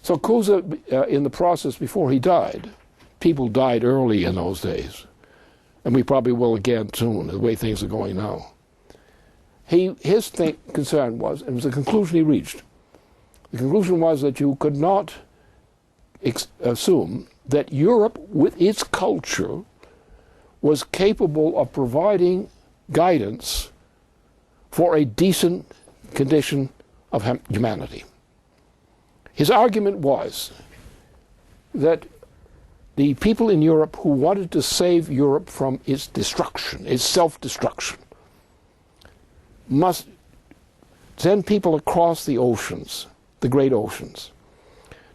So Cusa, in the process before he died, people died early in those days, and we probably will again soon, the way things are going now. His concern was, and it was the conclusion he reached, the conclusion was that you could not assume that Europe, with its culture, was capable of providing guidance for a decent condition of humanity. His argument was that the people in Europe who wanted to save Europe from its destruction, its self-destruction, must send people across the oceans, the great oceans,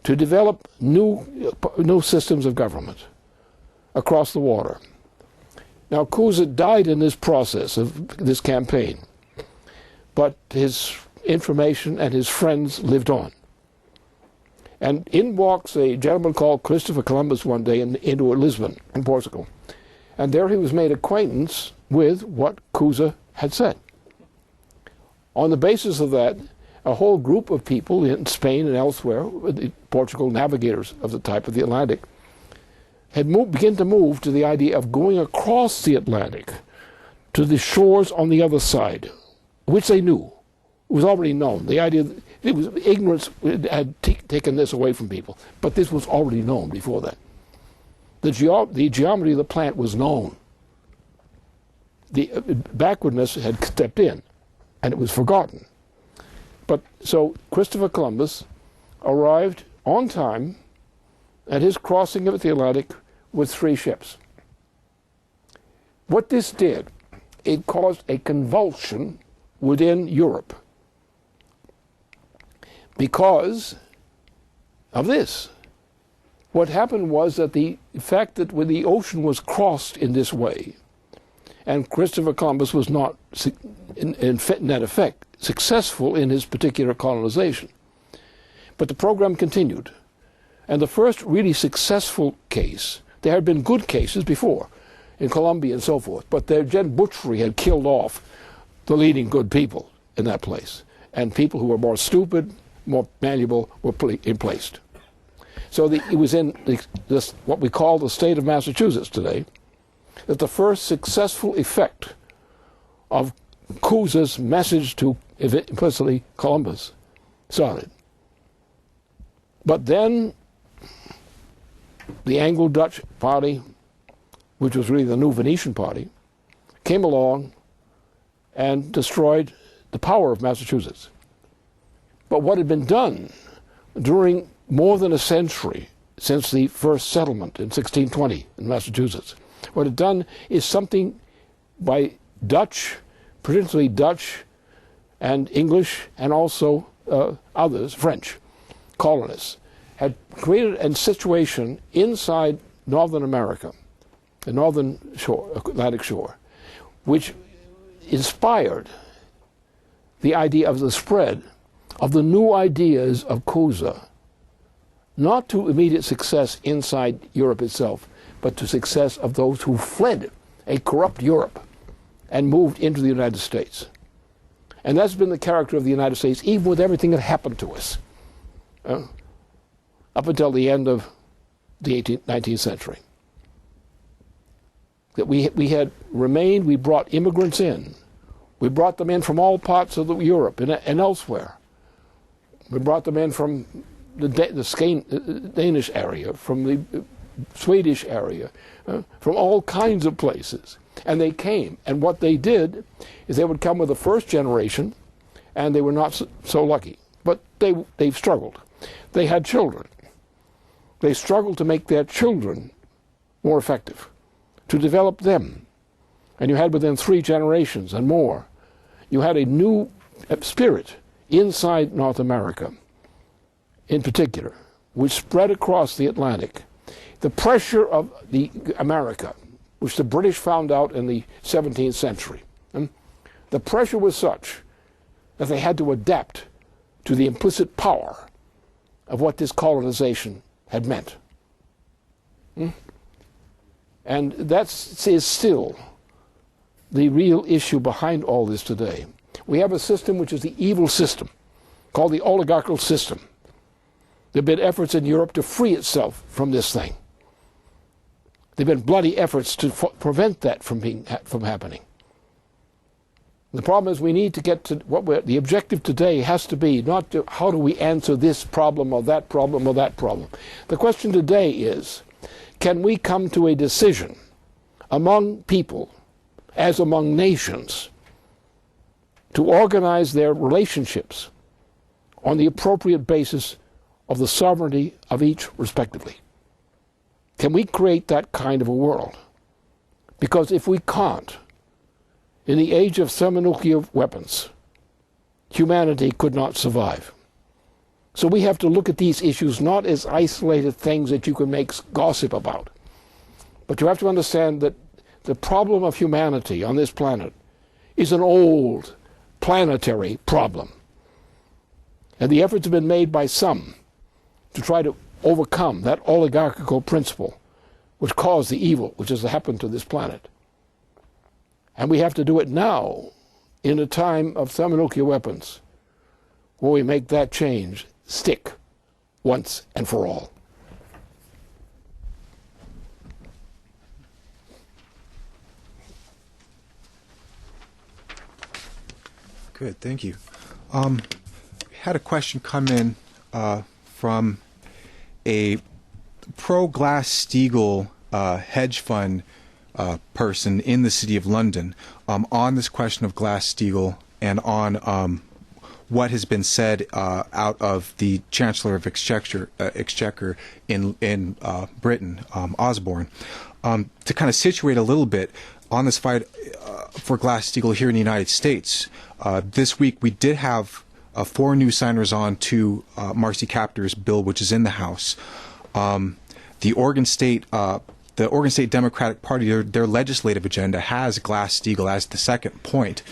to develop new systems of government across the water. Now, Cusa died in this process of this campaign, but his information and his friends lived on. And in walks a gentleman called Christopher Columbus one day into Lisbon, in Portugal. And there he was made acquaintance with what Cusa had said. On the basis of that, a whole group of people in Spain and elsewhere, the Portugal navigators of the type of the Atlantic, had begun to move to the idea of going across the Atlantic to the shores on the other side, which they knew. It was already known. The idea, it was ignorance had taken this away from people, but this was already known before that. The geometry of the planet was known. The backwardness had stepped in, and it was forgotten. But so Christopher Columbus arrived on time at his crossing of the Atlantic with 3 ships. What this did, it caused a convulsion within Europe because of this. What happened was that the fact that when the ocean was crossed in this way, and Christopher Columbus was not, in that effect, successful in his particular colonization. But the program continued. And the first really successful case, there had been good cases before, in Colombia and so forth, but their butchery had killed off the leading good people in that place. And people who were more stupid, more malleable, were placed. So it was in this, what we call the state of Massachusetts today, that the first successful effect of Cusa's message to implicitly Columbus started. But then the Anglo-Dutch party, which was really the new Venetian party, came along and destroyed the power of Massachusetts. But what had been done during more than a century since the first settlement in 1620 in Massachusetts, what it done is something by Dutch, particularly Dutch and English and also others, French colonists, had created a situation inside Northern America, the northern shore, Atlantic shore, which inspired the idea of the spread of the new ideas of Cusa, not to immediate success inside Europe itself, but to success of those who fled a corrupt Europe and moved into the United States. And that's been the character of the United States, even with everything that happened to us, up until the end of the 19th century. That we had remained, we brought immigrants in. We brought them in from all parts of Europe and elsewhere. We brought them in from the Danish area, from the Swedish area, from all kinds of places. And they came. And what they did is they would come with the first generation, and they were not so lucky. But they've struggled. They had children. They struggled to make their children more effective, to develop them. And you had within 3 generations and more, you had a new spirit inside North America, in particular, which spread across the Atlantic. The pressure of America, which the British found out in the 17th century, the pressure was such that they had to adapt to the implicit power of what this colonization had meant. And that is still the real issue behind all this today. We have a system which is the evil system, called the oligarchical system. There have been efforts in Europe to free itself from this thing. There have been bloody efforts to prevent that from happening. The problem is we need to get to the objective today has to be not to how do we answer this problem or that problem or that problem. The question today is, can we come to a decision among people, as among nations, to organize their relationships on the appropriate basis of the sovereignty of each respectively? Can we create that kind of a world? Because if we can't, in the age of thermonuclear weapons, humanity could not survive. So we have to look at these issues not as isolated things that you can make gossip about, but you have to understand that the problem of humanity on this planet is an old planetary problem. And the efforts have been made by some to try to overcome that oligarchical principle which caused the evil which has happened to this planet. And we have to do it now, in a time of thermonuclear weapons, where we make that change stick once and for all. Good, thank you. We had a question come in from a pro-Glass-Steagall hedge fund person in the City of London on this question of Glass-Steagall and on what has been said out of the Chancellor of Exchequer in Britain, Osborne. To kind of situate a little bit on this fight for Glass-Steagall here in the United States, this week we did have 4 new signers on to Marcy Kaptur's bill, which is in the House. The Oregon State Democratic Party, their legislative agenda has Glass-Steagall as the second point.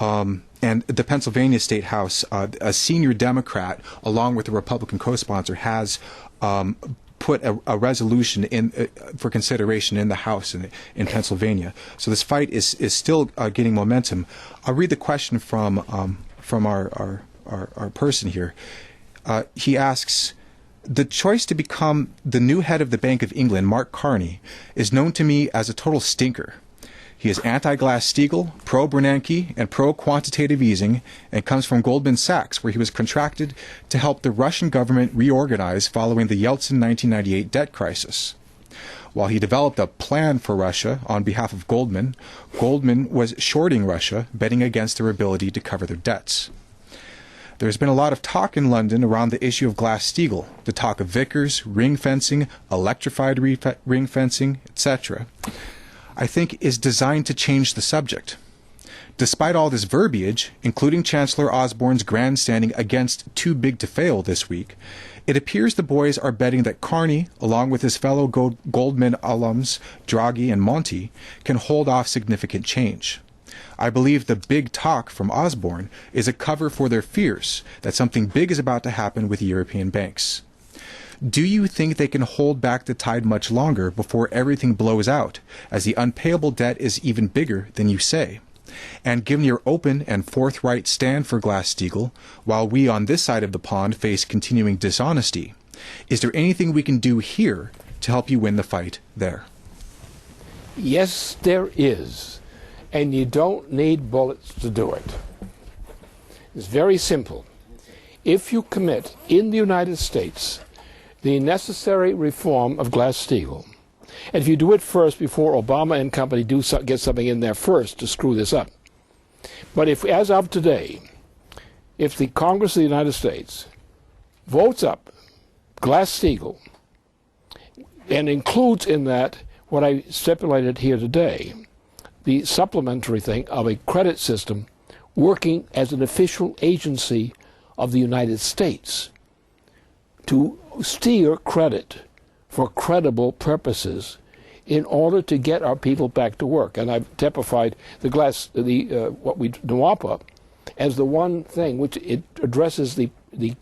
And the Pennsylvania State House, a senior Democrat, along with the Republican co-sponsor, has put a resolution in for consideration in the House in Pennsylvania. So this fight is still getting momentum. I'll read the question from our person here. He asks, the choice to become the new head of the Bank of England, Mark Carney, is known to me as a total stinker. He is anti-Glass-Steagall, pro-Bernanke, and pro-quantitative easing, and comes from Goldman Sachs, where he was contracted to help the Russian government reorganize following the Yeltsin 1998 debt crisis. While he developed a plan for Russia on behalf of Goldman, Goldman was shorting Russia, betting against their ability to cover their debts. There's been a lot of talk in London around the issue of Glass-Steagall, the talk of Vickers, ring fencing, electrified ring fencing, etc., I think is designed to change the subject. Despite all this verbiage, including Chancellor Osborne's grandstanding against too big to fail this week, it appears the boys are betting that Carney, along with his fellow Goldman alums, Draghi and Monti, can hold off significant change. I believe the big talk from Osborne is a cover for their fears that something big is about to happen with European banks. Do you think they can hold back the tide much longer before everything blows out, as the unpayable debt is even bigger than you say? And given your open and forthright stand for Glass-Steagall, while we on this side of the pond face continuing dishonesty, is there anything we can do here to help you win the fight there? Yes, there is. And you don't need bullets to do it. It's very simple. if you commit in the United States the necessary reform of Glass-Steagall, and if you do it first before Obama and company get something in there first to screw this up. But if, as of today, if the Congress of the United States votes up Glass-Steagall and includes in that what I stipulated here today, the supplementary thing of a credit system working as an official agency of the United States to steer credit for credible purposes in order to get our people back to work. And I've typified the NWAPA as the one thing which it addresses the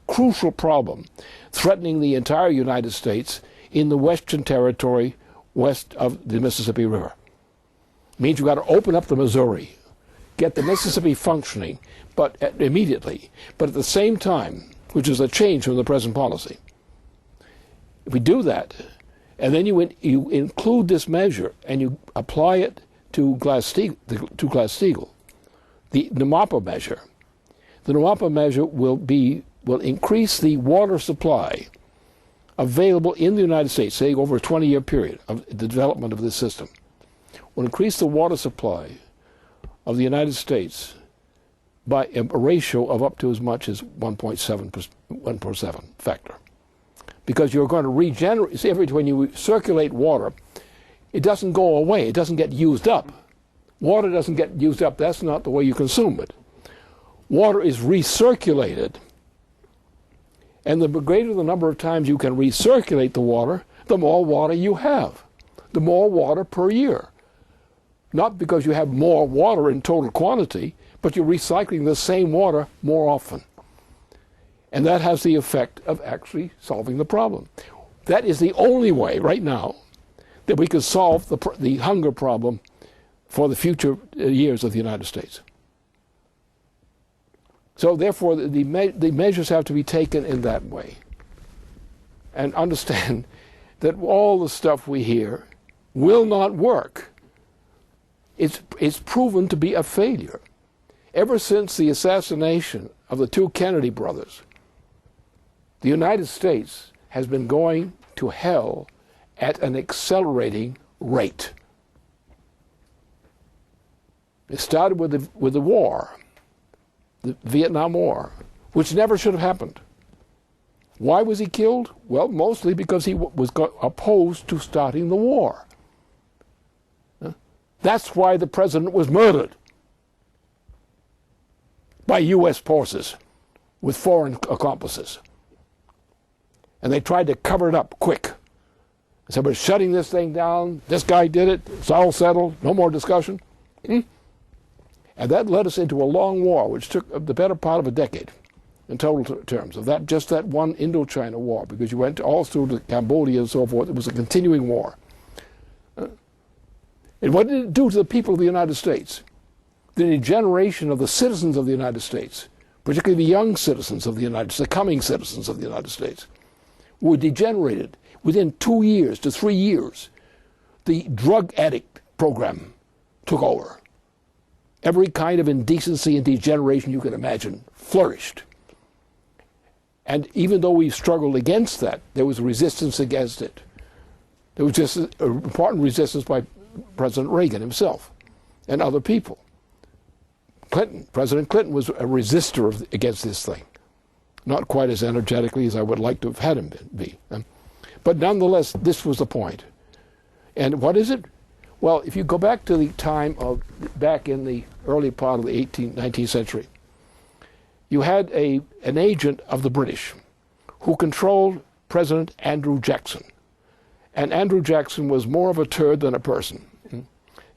crucial problem threatening the entire United States in the Western Territory west of the Mississippi River. It means you've got to open up the Missouri, get the Mississippi functioning, but immediately. But at the same time, which is a change from the present policy, if we do that, and then you include this measure and you apply it to Glass-Steagall, the NWAPA measure, the NWAPA measure will increase the water supply available in the United States, say over a 20-year period of the development of this system, will increase the water supply of the United States by a ratio of up to as much as 1.7 factor. Because you're going to regenerate, see, when you circulate water, it doesn't go away, it doesn't get used up. Water doesn't get used up, that's not the way you consume it. Water is recirculated, and the greater the number of times you can recirculate the water, the more water you have, the more water per year. Not because you have more water in total quantity, but you're recycling the same water more often. And that has the effect of actually solving the problem. That is the only way right now that we can solve the hunger problem for the future years of the United States. So therefore, the measures have to be taken in that way. And understand that all the stuff we hear will not work. It's proven to be a failure. Ever since the assassination of the two Kennedy brothers, the United States has been going to hell at an accelerating rate. It started with the war, the Vietnam War, which never should have happened. Why was he killed? Well, mostly because he was opposed to starting the war. That's why the president was murdered by U.S. forces with foreign accomplices. And they tried to cover it up quick. They said, we're shutting this thing down. This guy did it. It's all settled. No more discussion. And that led us into a long war, which took the better part of a decade in total terms, of just that one Indochina war, because you went all through to Cambodia and so forth. It was a continuing war. And what did it do to the people of the United States? The degeneration of the citizens of the United States, particularly the young citizens of the United States, the coming citizens of the United States, were degenerated. Within 2 years to 3 years, the drug addict program took over. Every kind of indecency and degeneration you can imagine flourished. And even though we struggled against that, there was resistance against it. There was just an important resistance by President Reagan himself and other people. President Clinton was a resistor against this thing. Not quite as energetically as I would like to have had him be. But nonetheless, this was the point. And what is it? Well, if you go back to the time of, back in the early part of the 19th century, you had an agent of the British who controlled President Andrew Jackson. And Andrew Jackson was more of a turd than a person.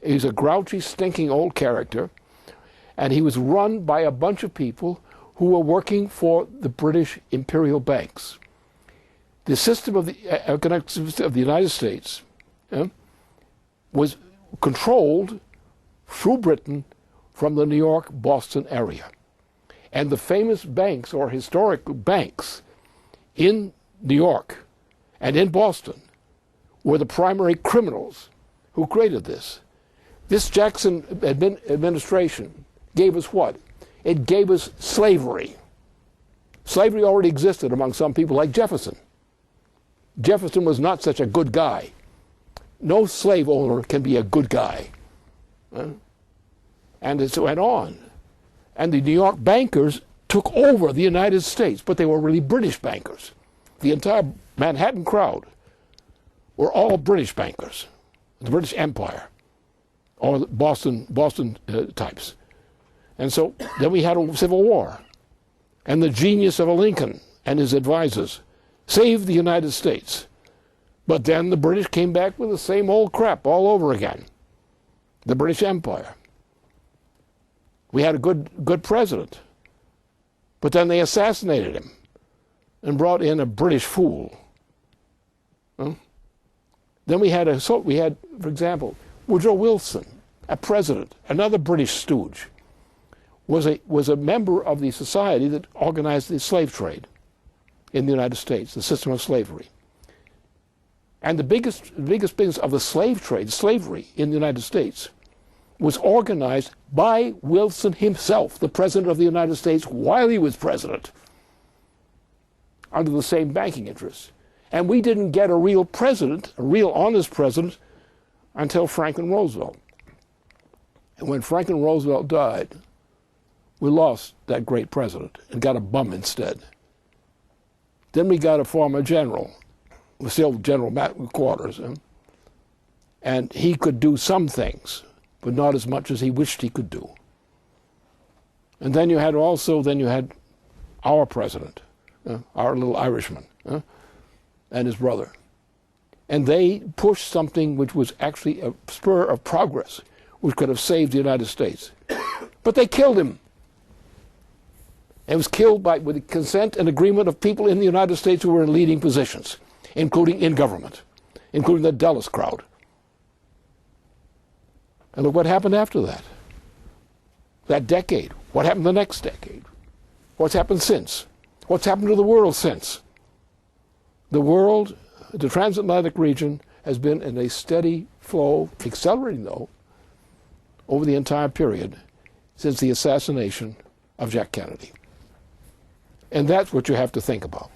He's a grouchy, stinking old character, and he was run by a bunch of people who were working for the British imperial banks. The system of the economic system of the United States was controlled through Britain from the New York, Boston area. And the famous banks, or historic banks, in New York and in Boston were the primary criminals who created this. This Jackson administration gave us what? It gave us slavery. Slavery already existed among some people like Jefferson. Jefferson was not such a good guy. No slave owner can be a good guy. And it went on. And the New York bankers took over the United States, but they were really British bankers. The entire Manhattan crowd were all British bankers, the British Empire, or the Boston types. And so then we had a civil war. And the genius of a Lincoln and his advisors saved the United States. But then the British came back with the same old crap all over again. The British Empire. We had a good president. But then they assassinated him and brought in a British fool. Then we had, for example, Woodrow Wilson, a president, another British stooge, was a member of the society that organized the slave trade in the United States, the system of slavery. And the biggest business of the slave trade, slavery in the United States, was organized by Wilson himself, the President of the United States, while he was president, under the same banking interests. And we didn't get a real president, a real honest president, until Franklin Roosevelt. And when Franklin Roosevelt died, we lost that great president and got a bum instead. Then we got a former general, was still General Quarters, and he could do some things, but not as much as he wished he could do. And then you had our president, our little Irishman, and his brother. And they pushed something which was actually a spur of progress, which could have saved the United States. But they killed him. It was killed with the consent and agreement of people in the United States who were in leading positions, including in government, including the Dulles crowd. And look what happened after that. That decade. What happened the next decade? What's happened since? What's happened to the world since? The world, the transatlantic region, has been in a steady flow, accelerating though, over the entire period since the assassination of Jack Kennedy. And that's what you have to think about.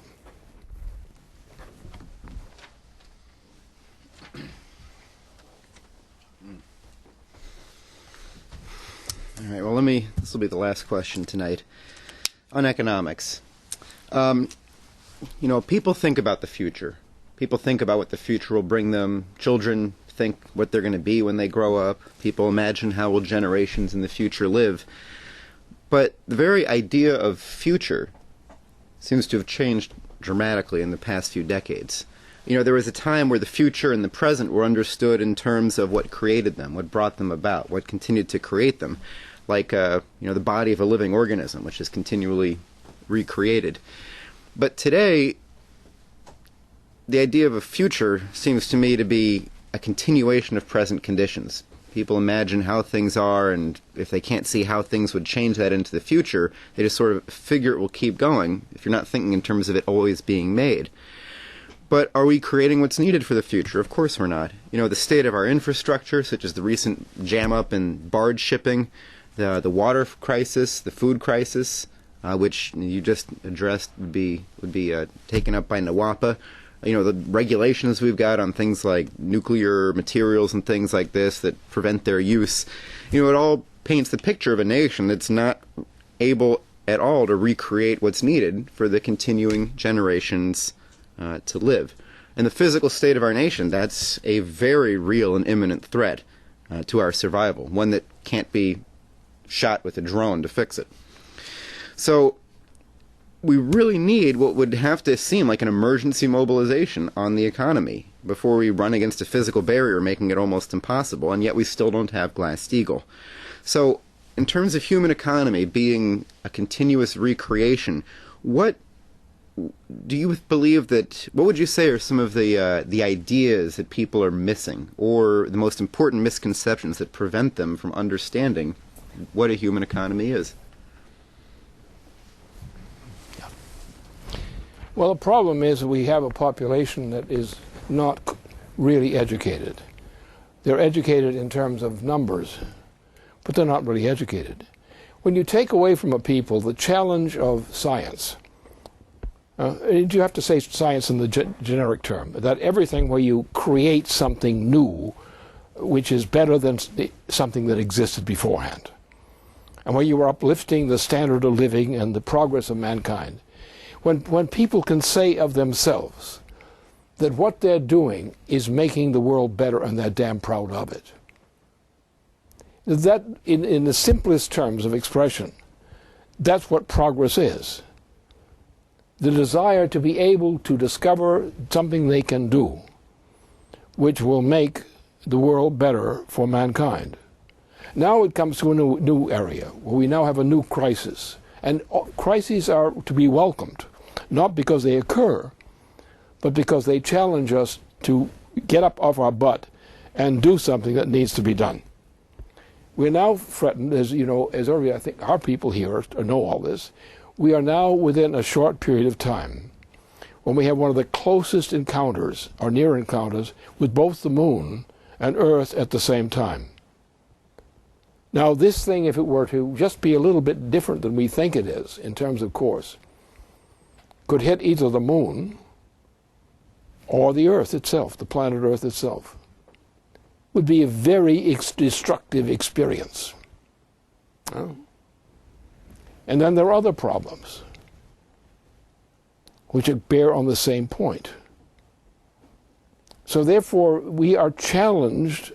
All right, well, this will be the last question tonight. On economics. People think about the future. People think about what the future will bring them. Children think what they're going to be when they grow up. People imagine how will generations in the future live. But the very idea of future seems to have changed dramatically in the past few decades. There was a time where the future and the present were understood in terms of what created them, what brought them about, what continued to create them, like the body of a living organism, which is continually recreated. But today, the idea of a future seems to me to be a continuation of present conditions. People imagine how things are, and if they can't see how things would change that into the future, they just sort of figure it will keep going, if you're not thinking in terms of it always being made. But are we creating what's needed for the future? Of course we're not. The state of our infrastructure, such as the recent jam-up in barge shipping, the water crisis, the food crisis, which you just addressed would be taken up by NWAPA. The regulations we've got on things like nuclear materials and things like this that prevent their use, it all paints the picture of a nation that's not able at all to recreate what's needed for the continuing generations to live. And the physical state of our nation, that's a very real and imminent threat to our survival, one that can't be shot with a drone to fix it. So we really need what would have to seem like an emergency mobilization on the economy before we run against a physical barrier making it almost impossible, and yet we still don't have Glass-Steagall. So in terms of human economy being a continuous recreation, what do you believe what would you say are some of the ideas that people are missing, or the most important misconceptions that prevent them from understanding what a human economy is? Well, the problem is we have a population that is not really educated. They're educated in terms of numbers, but they're not really educated. When you take away from a people the challenge of science, You have to say science in the generic term, that everything where you create something new which is better than something that existed beforehand, and where you are uplifting the standard of living and the progress of mankind. When people can say of themselves that what they're doing is making the world better and they're damn proud of it, that in the simplest terms of expression, that's what progress is. The desire to be able to discover something they can do which will make the world better for mankind. Now it comes to a new area where we now have a new crisis. And crises are to be welcomed, not because they occur, but because they challenge us to get up off our butt and do something that needs to be done. We're now threatened, as you know, as already I think our people here know all this, we are now within a short period of time when we have one of the closest encounters, or near encounters, with both the moon and Earth at the same time. Now this thing, if it were to just be a little bit different than we think it is in terms of course, could hit either the moon or the Earth itself, the planet Earth itself. Would be a very destructive experience. And then there are other problems which bear on the same point. So therefore we are challenged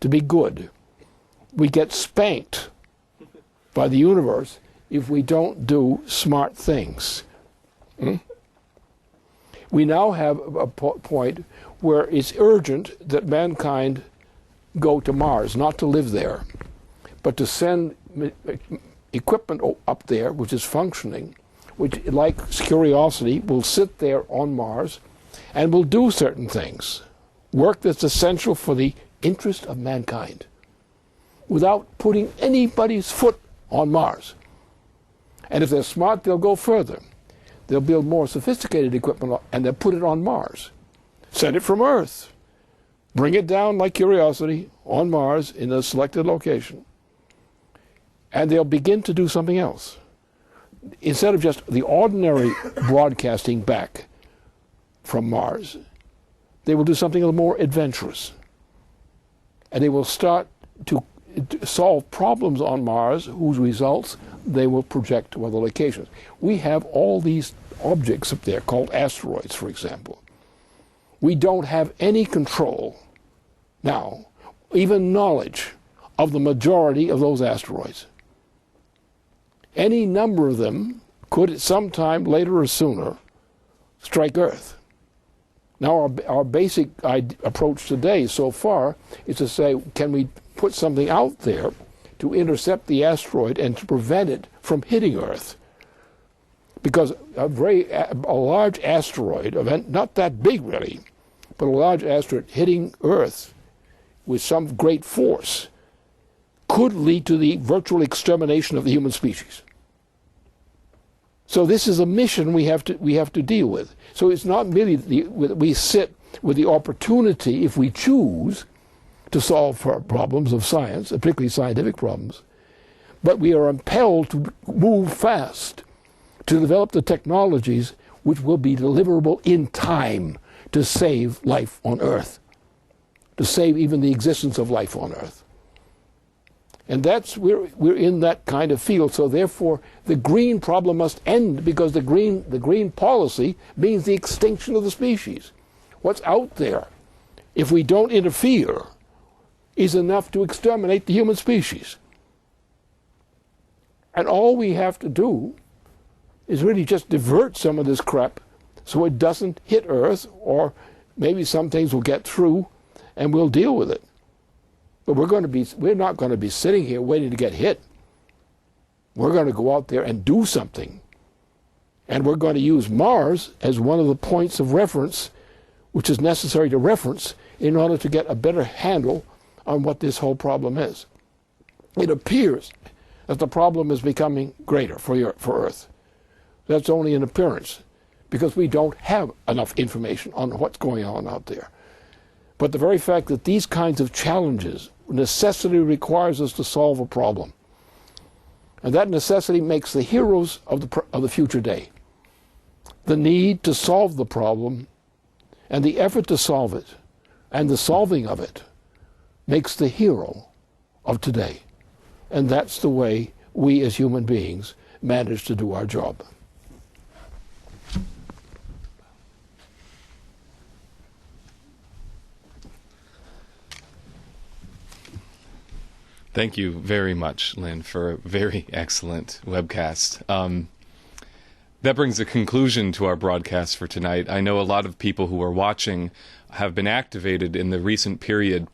to be good. We get spanked by the universe if we don't do smart things. We now have a point where it's urgent that mankind go to Mars, not to live there, but to send equipment up there which is functioning, which, like Curiosity, will sit there on Mars and will do certain things, work that's essential for the interest of mankind, without putting anybody's foot on Mars. And if they're smart, they'll go further. They'll build more sophisticated equipment and they'll put it on Mars. Send it from Earth. Bring it down like Curiosity on Mars in a selected location. And they'll begin to do something else. Instead of just the ordinary broadcasting back from Mars, they will do something a little more adventurous. And they will start to solve problems on Mars whose results they will project to other locations. We have all these objects up there called asteroids, for example. We don't have any control now, even knowledge, of the majority of those asteroids. Any number of them could at some time, later or sooner, strike Earth. Now our basic approach today so far is to say, can we put something out there to intercept the asteroid and to prevent it from hitting Earth? Because a large asteroid, event, not that big really, but a large asteroid hitting Earth with some great force could lead to the virtual extermination of the human species. So this is a mission we have to deal with. So it's not merely that we sit with the opportunity, if we choose, to solve problems of science, particularly scientific problems, but we are impelled to move fast to develop the technologies which will be deliverable in time to save life on Earth, to save even the existence of life on Earth. And we're in that kind of field. So therefore, the green problem must end, because the green policy means the extinction of the species. What's out there, if we don't interfere, is enough to exterminate the human species. And all we have to do is really just divert some of this crap so it doesn't hit Earth, or maybe some things will get through and we'll deal with it. But we're not going to be sitting here waiting to get hit. We're going to go out there and do something. And we're going to use Mars as one of the points of reference, which is necessary to reference in order to get a better handle on what this whole problem is. It appears that the problem is becoming greater for Earth. That's only an appearance, because we don't have enough information on what's going on out there. But the very fact that these kinds of challenges necessity requires us to solve a problem. And that necessity makes the heroes of the future day. the need to solve the problem and the effort to solve it and the solving of it makes the hero of today. And that's the way we as human beings manage to do our job. Thank you very much, Lynn, for a very excellent webcast. That brings a conclusion to our broadcast for tonight. I know a lot of people who are watching have been activated in the recent period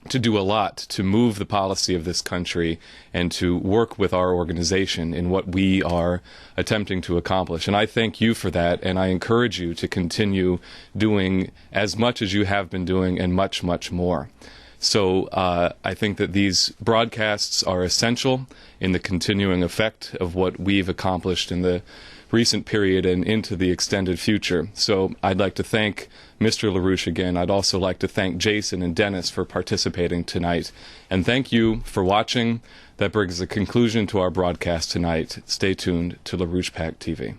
to do a lot to move the policy of this country and to work with our organization in what we are attempting to accomplish. And I thank you for that, and I encourage you to continue doing as much as you have been doing and much, much more. So I think that these broadcasts are essential in the continuing effect of what we've accomplished in the recent period and into the extended future. So I'd like to thank Mr. LaRouche again. I'd also like to thank Jason and Dennis for participating tonight. And thank you for watching. That brings a conclusion to our broadcast tonight. Stay tuned to LaRouche Pack TV.